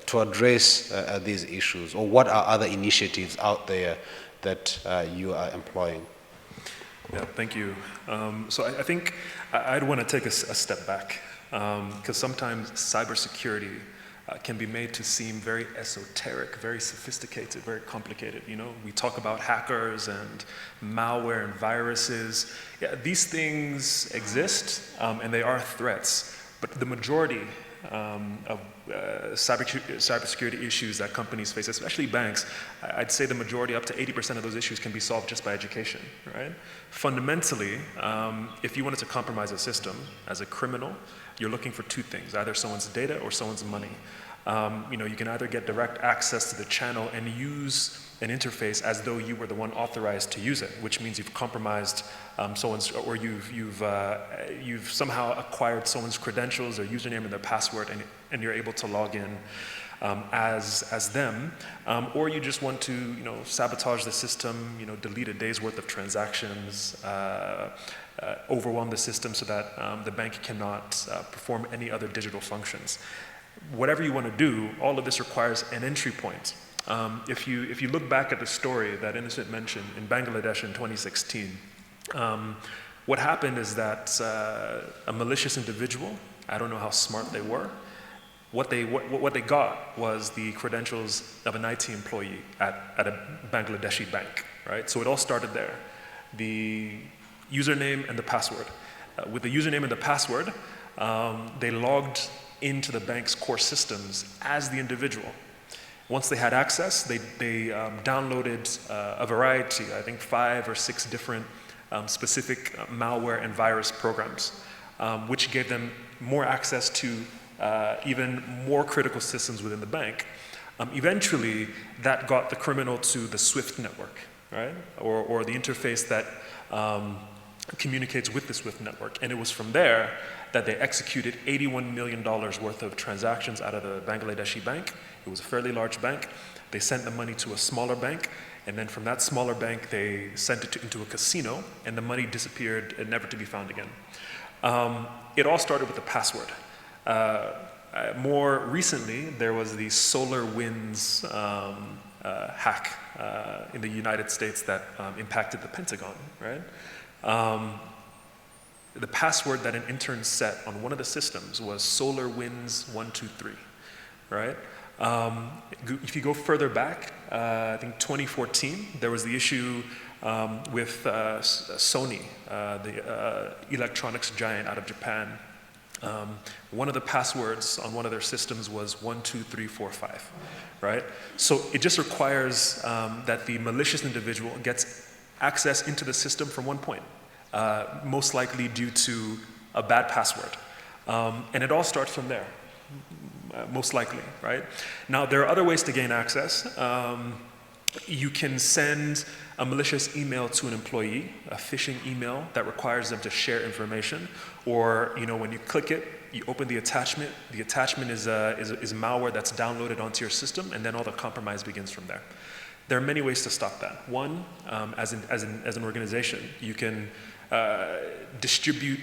to address these issues? Or what are other initiatives out there that you are employing? Yeah, thank you. So I think I'd want to take a step back, because sometimes cybersecurity can be made to seem very esoteric, very sophisticated, very complicated. We talk about hackers and malware and viruses. Yeah, these things exist, and they are threats. But the majority of cybersecurity issues that companies face, especially banks, I'd say the majority, up to 80% of those issues, can be solved just by education, right? Fundamentally, if you wanted to compromise a system as a criminal, you're looking for two things: either someone's data or someone's money. You can either get direct access to the channel and use an interface as though you were the one authorized to use it, which means you've compromised someone's, or you've somehow acquired someone's credentials, their username and their password, and you're able to log in as them, or you just want to sabotage the system, delete a day's worth of transactions, overwhelm the system so that the bank cannot perform any other digital functions. Whatever you want to do, all of this requires an entry point. If you look back at the story that Innocent mentioned in Bangladesh in 2016, what happened is that a malicious individual, I don't know how smart they were, what they got was the credentials of an IT employee at a Bangladeshi bank, right? So it all started there. The username and the password. With the username and the password, they logged into the bank's core systems as the individual. Once they had access, they downloaded a variety, I think 5 or 6 different specific malware and virus programs, which gave them more access to even more critical systems within the bank. Eventually, that got the criminal to the SWIFT network, right? Or the interface that communicates with the SWIFT network. And it was from there that they executed $81 million worth of transactions out of the Bangladeshi bank. It was a fairly large bank. They sent the money to a smaller bank, and then from that smaller bank, they sent it into a casino, and the money disappeared, never to be found again. It all started with the password. More recently, there was the SolarWinds hack in the United States that impacted the Pentagon, right? The password that an intern set on one of the systems was SolarWinds123, right? If you go further back, I think 2014, there was the issue with Sony, the electronics giant out of Japan. One of the passwords on one of their systems was 12345, right? So it just requires that the malicious individual gets access into the system from one point, most likely due to a bad password. And it all starts from there, most likely, right? Now, there are other ways to gain access. You can send a malicious email to an employee, a phishing email that requires them to share information, or when you click it, you open the attachment. The attachment is malware that's downloaded onto your system, and then all the compromise begins from there. There are many ways to stop that. One, as an organization, you can distribute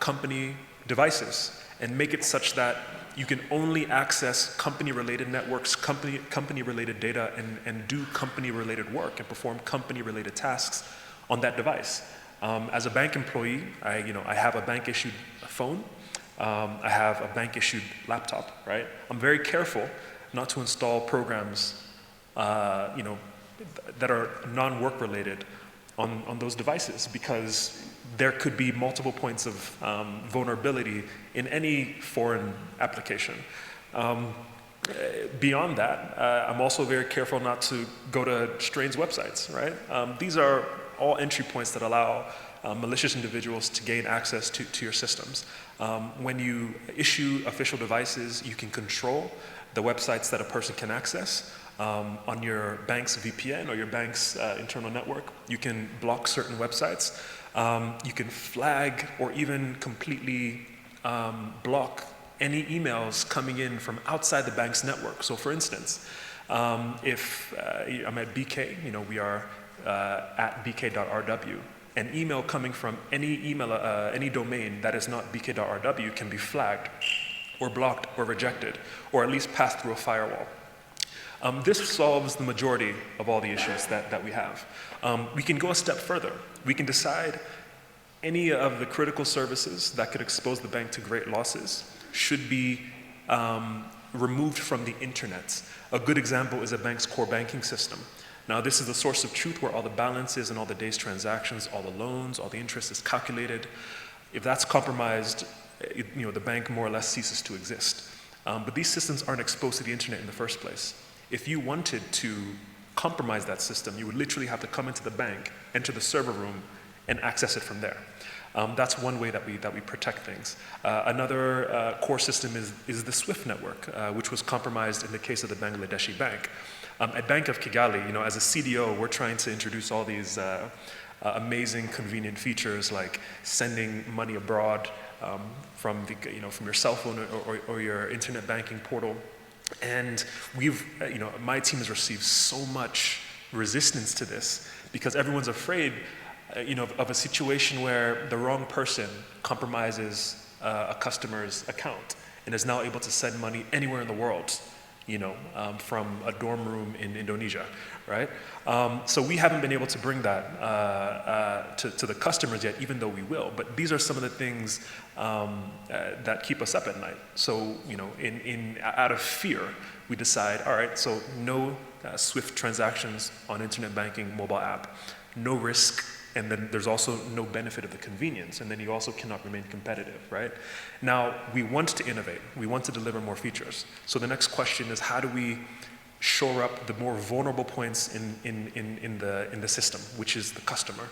company devices and make it such that you can only access company-related networks, company-related data, and do company-related work and perform company-related tasks on that device. As a bank employee, I have a bank-issued phone. I have a bank-issued laptop, right? I'm very careful not to install programs, that are non-work related on those devices, because there could be multiple points of vulnerability in any foreign application. Beyond that, I'm also very careful not to go to strange websites, right? These are all entry points that allow malicious individuals to gain access to your systems. When you issue official devices, you can control the websites that a person can access. On your bank's VPN or your bank's internal network, you can block certain websites. You can flag or even completely block any emails coming in from outside the bank's network. So for instance, if I'm at BK, we are at bk.rw, an email coming from any domain that is not bk.rw can be flagged or blocked or rejected, or at least passed through a firewall. This solves the majority of all the issues that we have. We can go a step further. We can decide any of the critical services that could expose the bank to great losses should be removed from the internet. A good example is a bank's core banking system. Now, this is the source of truth where all the balances and all the day's transactions, all the loans, all the interest is calculated. If that's compromised, the bank more or less ceases to exist. But these systems aren't exposed to the internet in the first place. If you wanted to compromise that system, you would literally have to come into the bank, enter the server room, and access it from there. That's one way that we protect things. Another core system is the SWIFT network, which was compromised in the case of the Bangladeshi bank. At Bank of Kigali, as a CDO, we're trying to introduce all these amazing, convenient features like sending money abroad from your cell phone or your internet banking portal. And my team has received so much resistance to this because everyone's afraid, of a situation where the wrong person compromises a customer's account and is now able to send money anywhere in the world, from a dorm room in Indonesia, right? So we haven't been able to bring that to the customers yet, even though we will. But these are some of the things that keep us up at night. So, out of fear, we decide, all right, so no SWIFT transactions on internet banking mobile app, no risk, and then there's also no benefit of the convenience, and then you also cannot remain competitive, right? Now, we want to innovate. We want to deliver more features. So the next question is, how do we shore up the more vulnerable points in the system, which is the customer?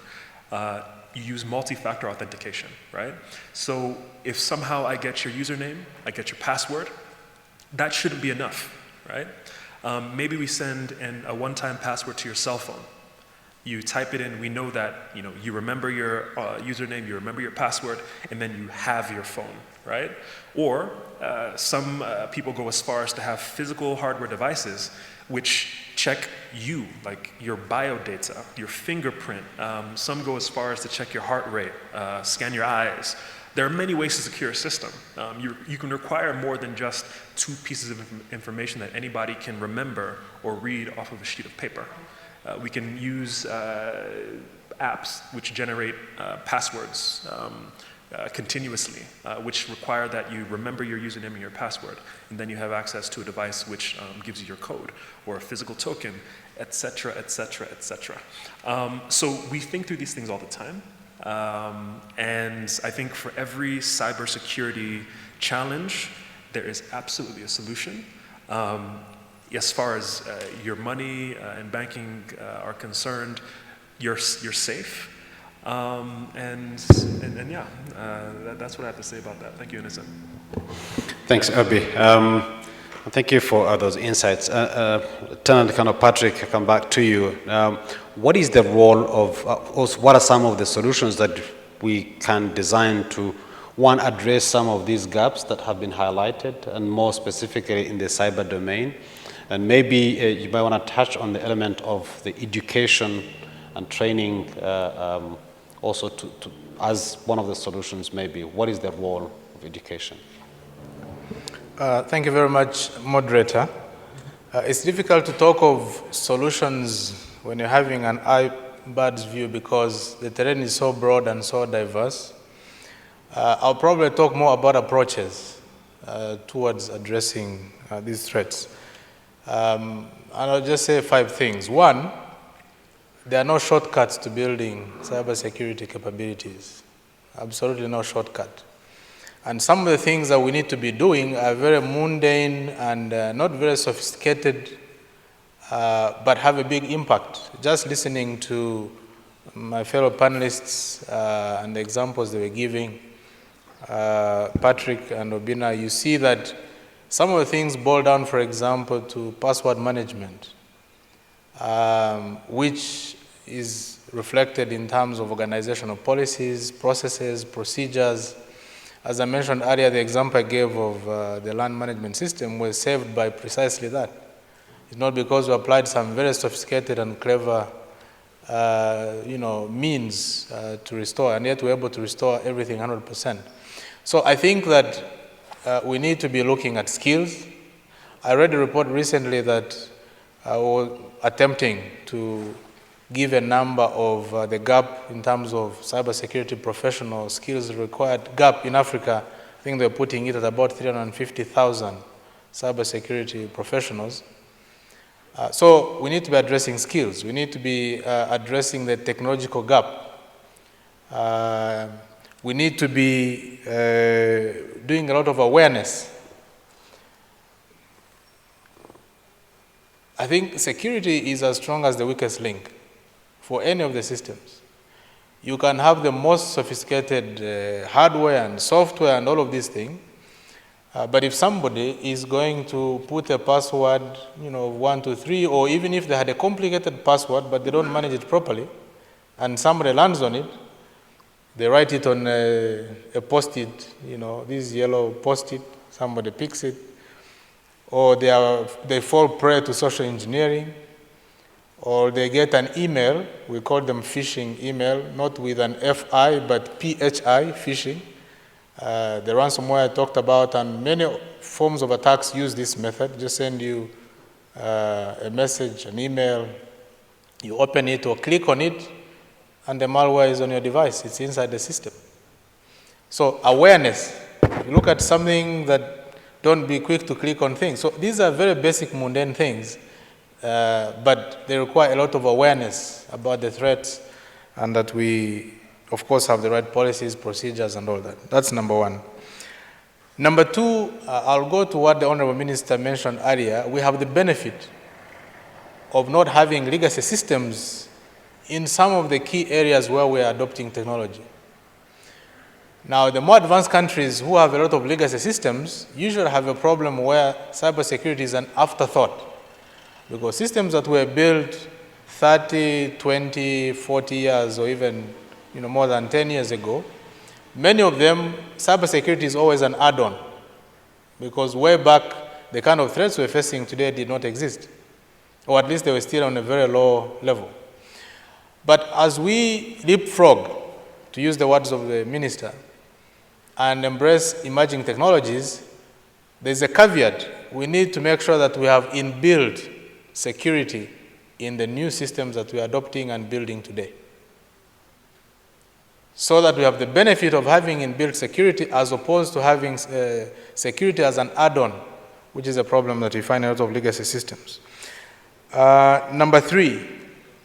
You use multi-factor authentication, right? So if somehow I get your username, I get your password, that shouldn't be enough, right? Maybe we send a one-time password to your cell phone. You type it in, we know that you remember your username, you remember your password, and then you have your phone, right? Or some people go as far as to have physical hardware devices which check you, like your biodata, your fingerprint. Some go as far as to check your heart rate, scan your eyes. There are many ways to secure a system. You can require more than just 2 pieces of information that anybody can remember or read off of a sheet of paper. We can use apps which generate passwords continuously, which require that you remember your username and your password, and then you have access to a device which gives you your code, or a physical token, etc., etc., etc. So we think through these things all the time. And I think for every cybersecurity challenge, there is absolutely a solution. As far as your money and banking are concerned, you're safe. Yeah, that's what I have to say about that. Thank you, Innocent. Thanks, Obi. Thank you for those insights. Lieutenant Colonel Patrick, I come back to you. What is the role of, what are some of the solutions that we can design to, one, address some of these gaps that have been highlighted, and more specifically in the cyber domain? And maybe you might want to touch on the element of the education and training also as one of the solutions maybe. What is the role of education? Thank you very much, moderator. It's difficult to talk of solutions when you're having an iBird's view because the terrain is so broad and so diverse. I'll probably talk more about approaches towards addressing these threats. And I'll just say 5 things. 1, there are no shortcuts to building cybersecurity capabilities. Absolutely no shortcut. And some of the things that we need to be doing are very mundane and not very sophisticated, but have a big impact. Just listening to my fellow panelists and the examples they were giving, Patrick and Obina, you see that some of the things boil down, for example, to password management, which is reflected in terms of organizational policies, processes, procedures. As I mentioned earlier, the example I gave of the land management system was saved by precisely that. It's not because we applied some very sophisticated and clever means to restore, and yet we're able to restore everything 100%. So I think that we need to be looking at skills. I read a report recently that was attempting to give a number of the gap in terms of cybersecurity professional skills required gap in Africa. I think they're putting it at about 350,000 cybersecurity professionals. So we need to be addressing skills. We need to be addressing the technological gap. We need to be doing a lot of awareness. I think security is as strong as the weakest link for any of the systems. You can have the most sophisticated hardware and software and all of these things, but if somebody is going to put a password, 1, 2, 3, or even if they had a complicated password but they don't manage it properly, and somebody lands on it, they write it on a post-it, this yellow post-it, somebody picks it, or they fall prey to social engineering, or they get an email, we call them phishing email, not with an FI, but PHI, phishing. The ransomware I talked about, and many forms of attacks use this method. Just send you a message, an email, you open it or click on it, and the malware is on your device. It's inside the system. So awareness. You look at something that don't be quick to click on things. So these are very basic mundane things. But they require a lot of awareness about the threats, and that we, of course, have the right policies, procedures, and all that. That's number 1. Number 2, I'll go to what the Honorable Minister mentioned earlier. We have the benefit of not having legacy systems in some of the key areas where we are adopting technology. Now, the more advanced countries who have a lot of legacy systems usually have a problem where cybersecurity is an afterthought. Because systems that were built 30, 20, 40 years, or even more than 10 years ago, many of them, cybersecurity is always an add-on. Because way back, the kind of threats we're facing today did not exist. Or at least they were still on a very low level. But as we leapfrog, to use the words of the minister, and embrace emerging technologies, there's a caveat. We need to make sure that we have inbuilt security in the new systems that we are adopting and building today, so that we have the benefit of having inbuilt security as opposed to having security as an add-on, which is a problem that we find in a lot of legacy systems. Number 3,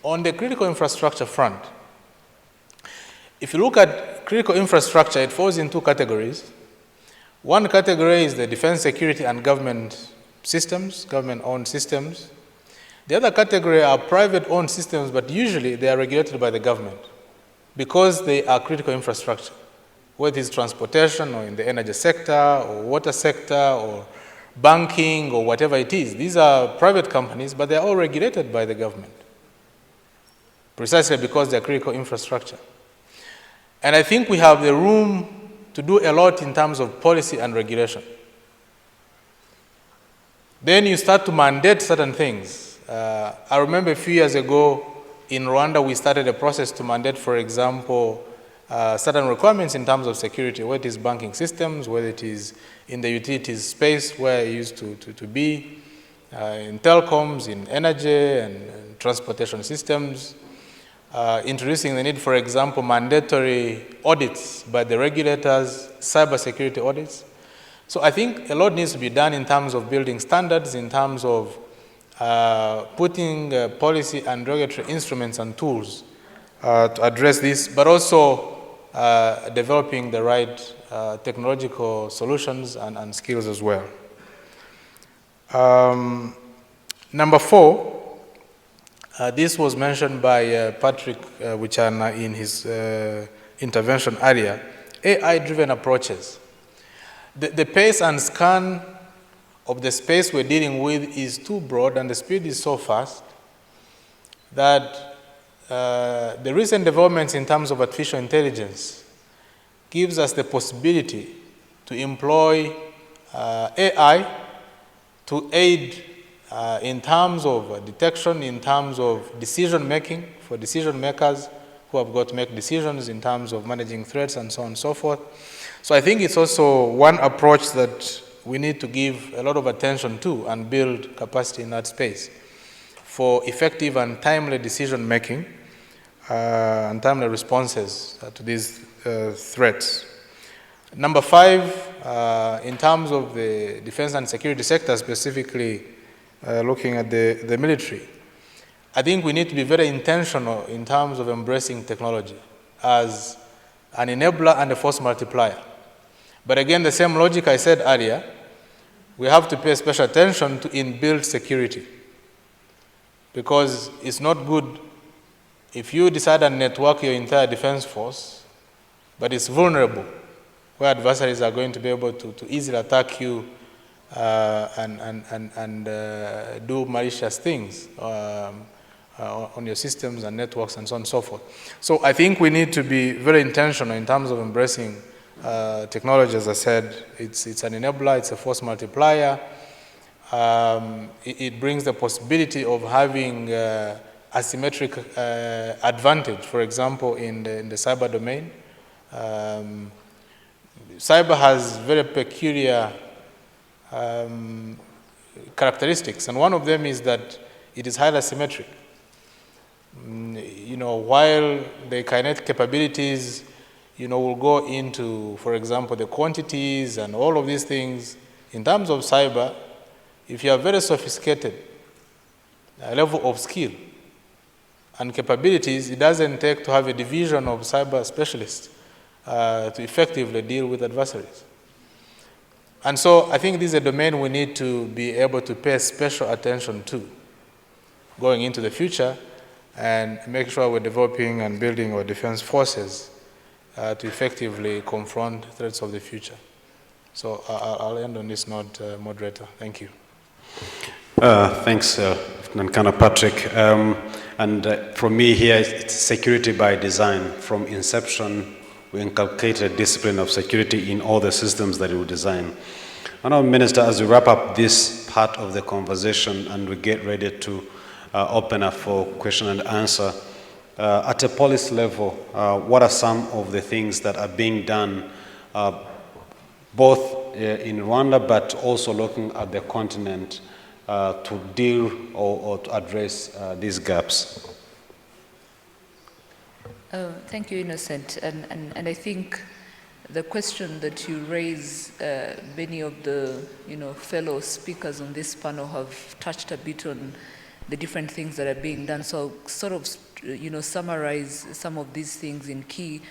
on the critical infrastructure front, if you look at critical infrastructure, it falls in 2 categories. One category is the defense, security, and government systems, government-owned systems. The other category are private-owned systems, but usually they are regulated by the government because they are critical infrastructure, whether it's transportation or in the energy sector or water sector or banking or whatever it is. These are private companies, but they're all regulated by the government, precisely because they're critical infrastructure. And I think we have the room to do a lot in terms of policy and regulation. Then you start to mandate certain things. I remember a few years ago in Rwanda, we started a process to mandate, for example, certain requirements in terms of security, whether it is banking systems, whether it is in the utilities space where it used to be, in telecoms, in energy and transportation systems, introducing the need, for example, mandatory audits by the regulators, cybersecurity audits. So I think a lot needs to be done in terms of building standards, in terms of putting policy and regulatory instruments and tools to address this, but also developing the right technological solutions and skills as well. Number 4, this was mentioned by Patrick Wichana in his intervention earlier, AI-driven approaches. The pace and scan of the space we're dealing with is too broad and the speed is so fast that the recent developments in terms of artificial intelligence gives us the possibility to employ AI to aid in terms of detection, in terms of decision making for decision makers who have got to make decisions in terms of managing threats and so on and so forth. So I think it's also one approach that we need to give a lot of attention to and build capacity in that space for effective and timely decision making and timely responses to these threats. Number 5, in terms of the defense and security sector, specifically looking at the military, I think we need to be very intentional in terms of embracing technology as an enabler and a force multiplier. But again, the same logic I said earlier, we have to pay special attention to inbuilt security, because it's not good if you decide to network your entire defense force, but it's vulnerable, where adversaries are going to be able to easily attack you and do malicious things on your systems and networks and so on and so forth. So I think we need to be very intentional in terms of embracing technology. As I said, it's an enabler, it's a force multiplier. It brings the possibility of having asymmetric advantage, for example, in the cyber domain. Cyber has very peculiar characteristics, and one of them is that it is highly asymmetric. While the kinetic capabilities, will go into, for example, the quantities and all of these things, in terms of cyber, if you are very sophisticated level of skill and capabilities, it doesn't take to have a division of cyber specialists to effectively deal with adversaries. And so I think this is a domain we need to be able to pay special attention to going into the future and make sure we're developing and building our defense forces to effectively confront threats of the future. So I'll end on this note, moderator. Thank you. Thanks, Nankana Patrick. And for me here, it's security by design. From inception, we inculcate a discipline of security in all the systems that we design. Honourable Minister, as we wrap up this part of the conversation and we get ready to open up for question and answer, at a policy level, what are some of the things that are being done both in Rwanda, but also looking at the continent to deal or to address these gaps? Thank you, Innocent. And I think the question that you raise, many of the fellow speakers on this panel have touched a bit on the different things that are being done. So I'll sort of summarize some of these things in key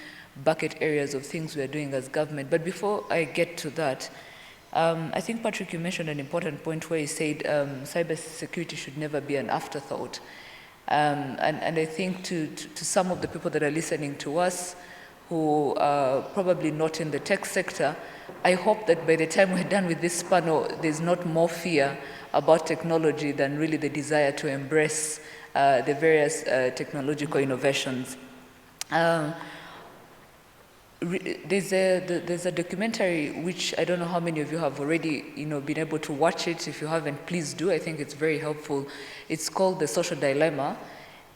bucket areas of things we are doing as government. But before I get to that, I think, Patrick, you mentioned an important point where you said cybersecurity should never be an afterthought. And I think to some of the people that are listening to us who are probably not in the tech sector, I hope that by the time we're done with this panel, there's not more fear about technology than really the desire to embrace the various technological innovations. There's a documentary which I don't know how many of you have already been able to watch it. If you haven't, please do. I think it's very helpful. It's called The Social Dilemma.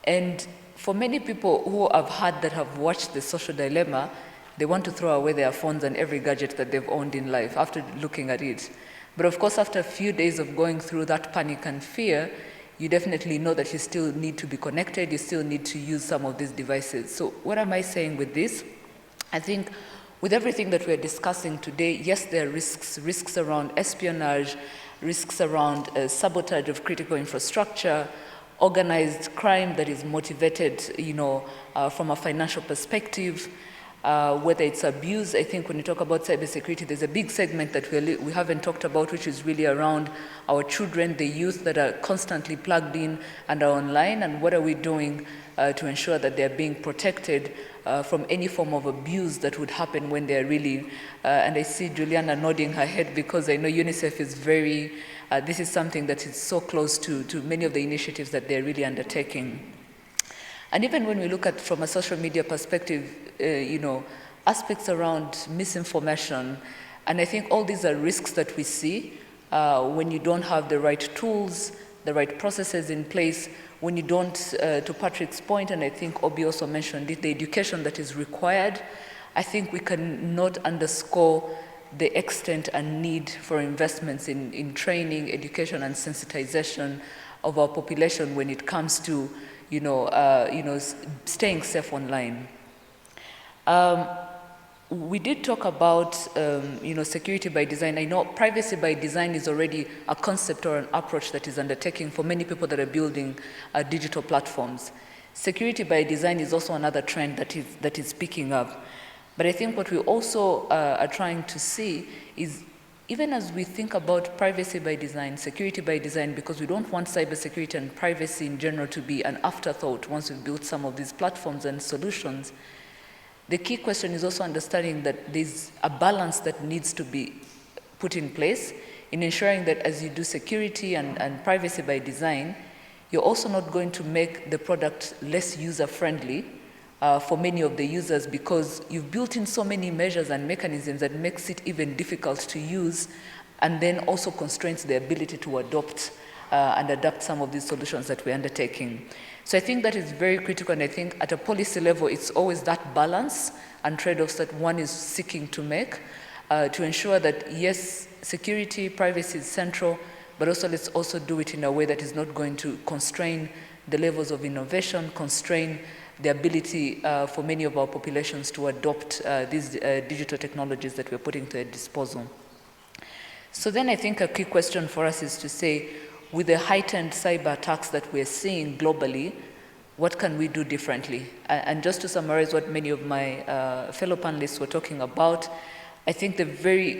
And for many people who I've heard that have watched The Social Dilemma, they want to throw away their phones and every gadget that they've owned in life after looking at it. But of course, after a few days of going through that panic and fear, you definitely know that you still need to be connected, you still need to use some of these devices. So what am I saying with this? I think with everything that we're discussing today, yes, there are risks around espionage, risks around sabotage of critical infrastructure, organized crime that is motivated, from a financial perspective, whether it's abuse. I think when you talk about cybersecurity, there's a big segment that we haven't talked about, which is really around our children, the youth that are constantly plugged in and are online, and what are we doing to ensure that they're being protected from any form of abuse that would happen when they're really, and I see Juliana nodding her head because I know UNICEF is very, this is something that is so close to many of the initiatives that they're really undertaking. And even when we look at from a social media perspective, aspects around misinformation, and I think all these are risks that we see when you don't have the right tools, the right processes in place, when you don't, to Patrick's point, and I think Obi also mentioned it, the education that is required. I think we cannot underscore the extent and need for investments in training, education, and sensitization of our population when it comes to, staying safe online. We did talk about, security by design. I know privacy by design is already a concept or an approach that is undertaken for many people that are building digital platforms. Security by design is also another trend that is picking up. But I think what we also are trying to see is, even as we think about privacy by design, security by design, because we don't want cybersecurity and privacy in general to be an afterthought once we've built some of these platforms and solutions, the key question is also understanding that there's a balance that needs to be put in place in ensuring that as you do security and privacy by design, you're also not going to make the product less user-friendly for many of the users, because you've built in so many measures and mechanisms that makes it even difficult to use, and then also constrains the ability to adopt and adapt some of these solutions that we're undertaking. So I think that is very critical, and I think at a policy level, it's always that balance and trade-offs that one is seeking to make to ensure that, yes, security, privacy is central, but also let's also do it in a way that is not going to constrain the levels of innovation, constrain the ability for many of our populations to adopt these digital technologies that we're putting to their disposal. So then I think a key question for us is to say, with the heightened cyber attacks that we're seeing globally, what can we do differently? And just to summarize what many of my fellow panelists were talking about, I think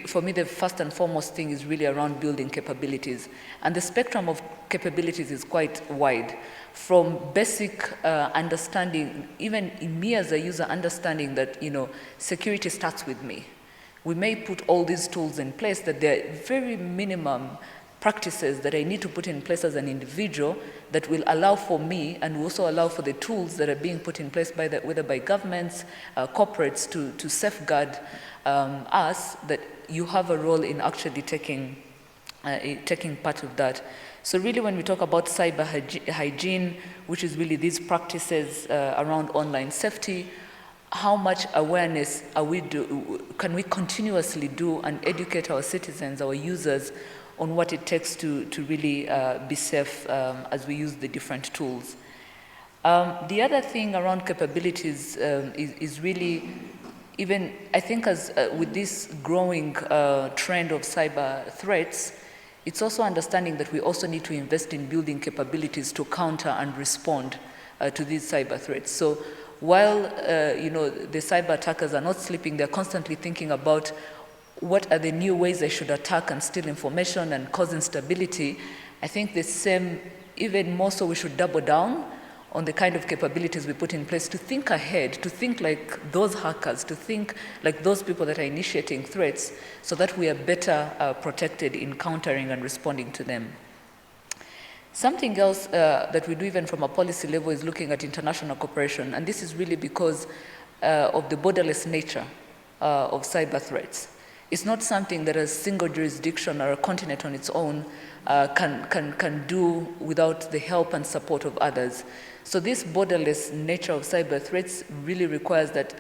for me, the first and foremost thing is really around building capabilities. And the spectrum of capabilities is quite wide. From basic understanding, even in me as a user, understanding that, security starts with me. We may put all these tools in place, that they're very minimum practices that I need to put in place as an individual that will allow for me, and will also allow for the tools that are being put in place whether by governments, corporates, to safeguard us, that you have a role in actually taking part of that. So really when we talk about cyber hygiene, which is really these practices around online safety, how much awareness can we continuously do and educate our citizens, our users, on what it takes to really be safe as we use the different tools. The other thing around capabilities is really, even I think as with this growing trend of cyber threats, it's also understanding that we also need to invest in building capabilities to counter and respond to these cyber threats. So while the cyber attackers are not sleeping, they're constantly thinking about what are the new ways they should attack and steal information and cause instability. I think the same, even more so, we should double down on the kind of capabilities we put in place to think ahead, to think like those hackers, to think like those people that are initiating threats, so that we are better protected in countering and responding to them. Something else that we do even from a policy level is looking at international cooperation, and this is really because of the borderless nature of cyber threats. It's not something that a single jurisdiction or a continent on its own can do without the help and support of others. So this borderless nature of cyber threats really requires that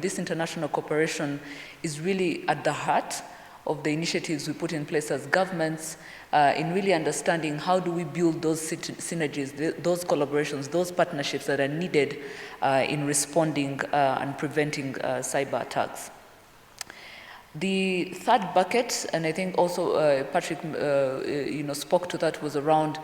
this international cooperation is really at the heart of the initiatives we put in place as governments, in really understanding how do we build those synergies, those collaborations, those partnerships that are needed in responding and preventing cyber attacks. The third bucket, and I think also Patrick spoke to that, was around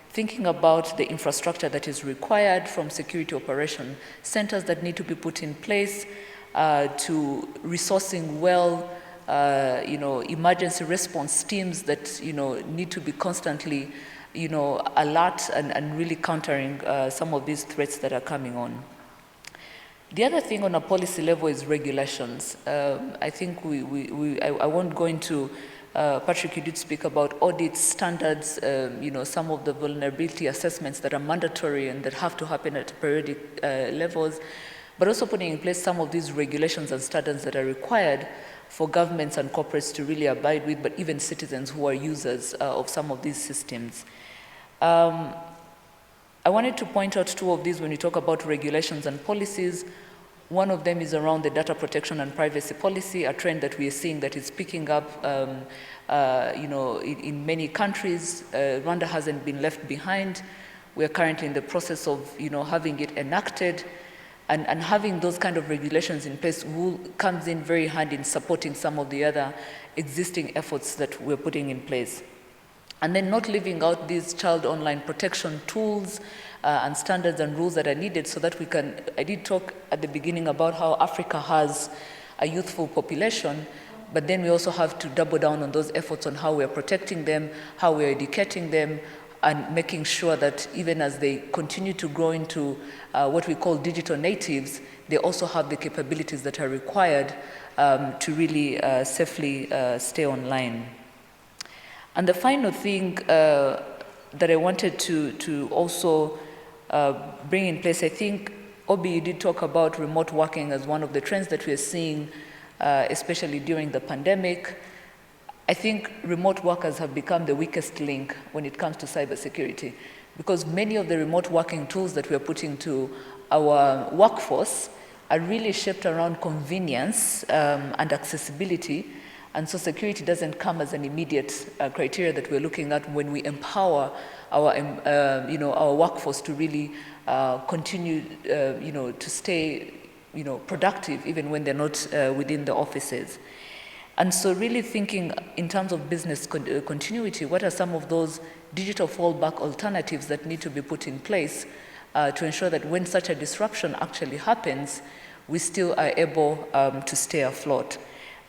thinking about the infrastructure that is required from security operation centers that need to be put in place, to resourcing well, emergency response teams that need to be constantly alert and really countering some of these threats that are coming on. The other thing on a policy level is regulations. I think I won't go into, Patrick, you did speak about audit standards, some of the vulnerability assessments that are mandatory and that have to happen at periodic levels, but also putting in place some of these regulations and standards that are required for governments and corporates to really abide with, but even citizens who are users of some of these systems. I wanted to point out two of these when we talk about regulations and policies. One of them is around the data protection and privacy policy, a trend that we are seeing that is picking up in many countries. Rwanda hasn't been left behind. We are currently in the process of having it enacted, and having those kind of regulations in place comes in very handy in supporting some of the other existing efforts that we're putting in place. And then not leaving out these child online protection tools and standards and rules that are needed so that we can, I did talk at the beginning about how Africa has a youthful population, but then we also have to double down on those efforts on how we're protecting them, how we're educating them, and making sure that even as they continue to grow into what we call digital natives, they also have the capabilities that are required to really safely stay online. And the final thing that I wanted to also bring in place, I think, Obi, you did talk about remote working as one of the trends that we're seeing, especially during the pandemic. I think remote workers have become the weakest link when it comes to cybersecurity, because many of the remote working tools that we're putting to our workforce are really shaped around convenience and accessibility. And so security doesn't come as an immediate criteria that we're looking at when we empower our workforce to really continue, to stay, productive even when they're not within the offices. And so really thinking in terms of business continuity, what are some of those digital fallback alternatives that need to be put in place to ensure that when such a disruption actually happens, we still are able to stay afloat.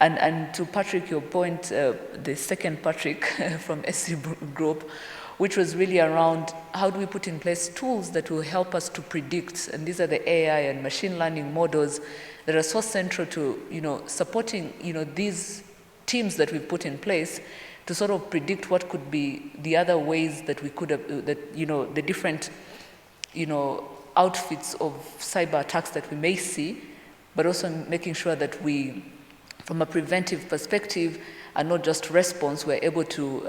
And to Patrick, your point, the second Patrick from SC Group, which was really around how do we put in place tools that will help us to predict, and these are the AI and machine learning models that are so central to supporting these teams that we've put in place to sort of predict what could be the other ways that we could have, the different outfits of cyber attacks that we may see, but also making sure that we, from a preventive perspective and not just response, we're able to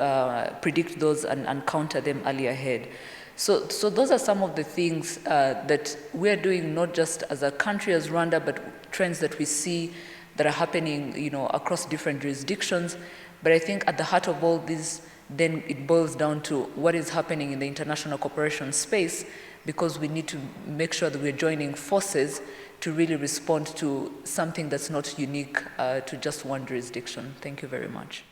predict those and counter them early ahead. So those are some of the things that we're doing, not just as a country as Rwanda, but trends that we see that are happening, across different jurisdictions. But I think at the heart of all this, then it boils down to what is happening in the international cooperation space, because we need to make sure that we're joining forces to really respond to something that's not unique to just one jurisdiction. Thank you very much.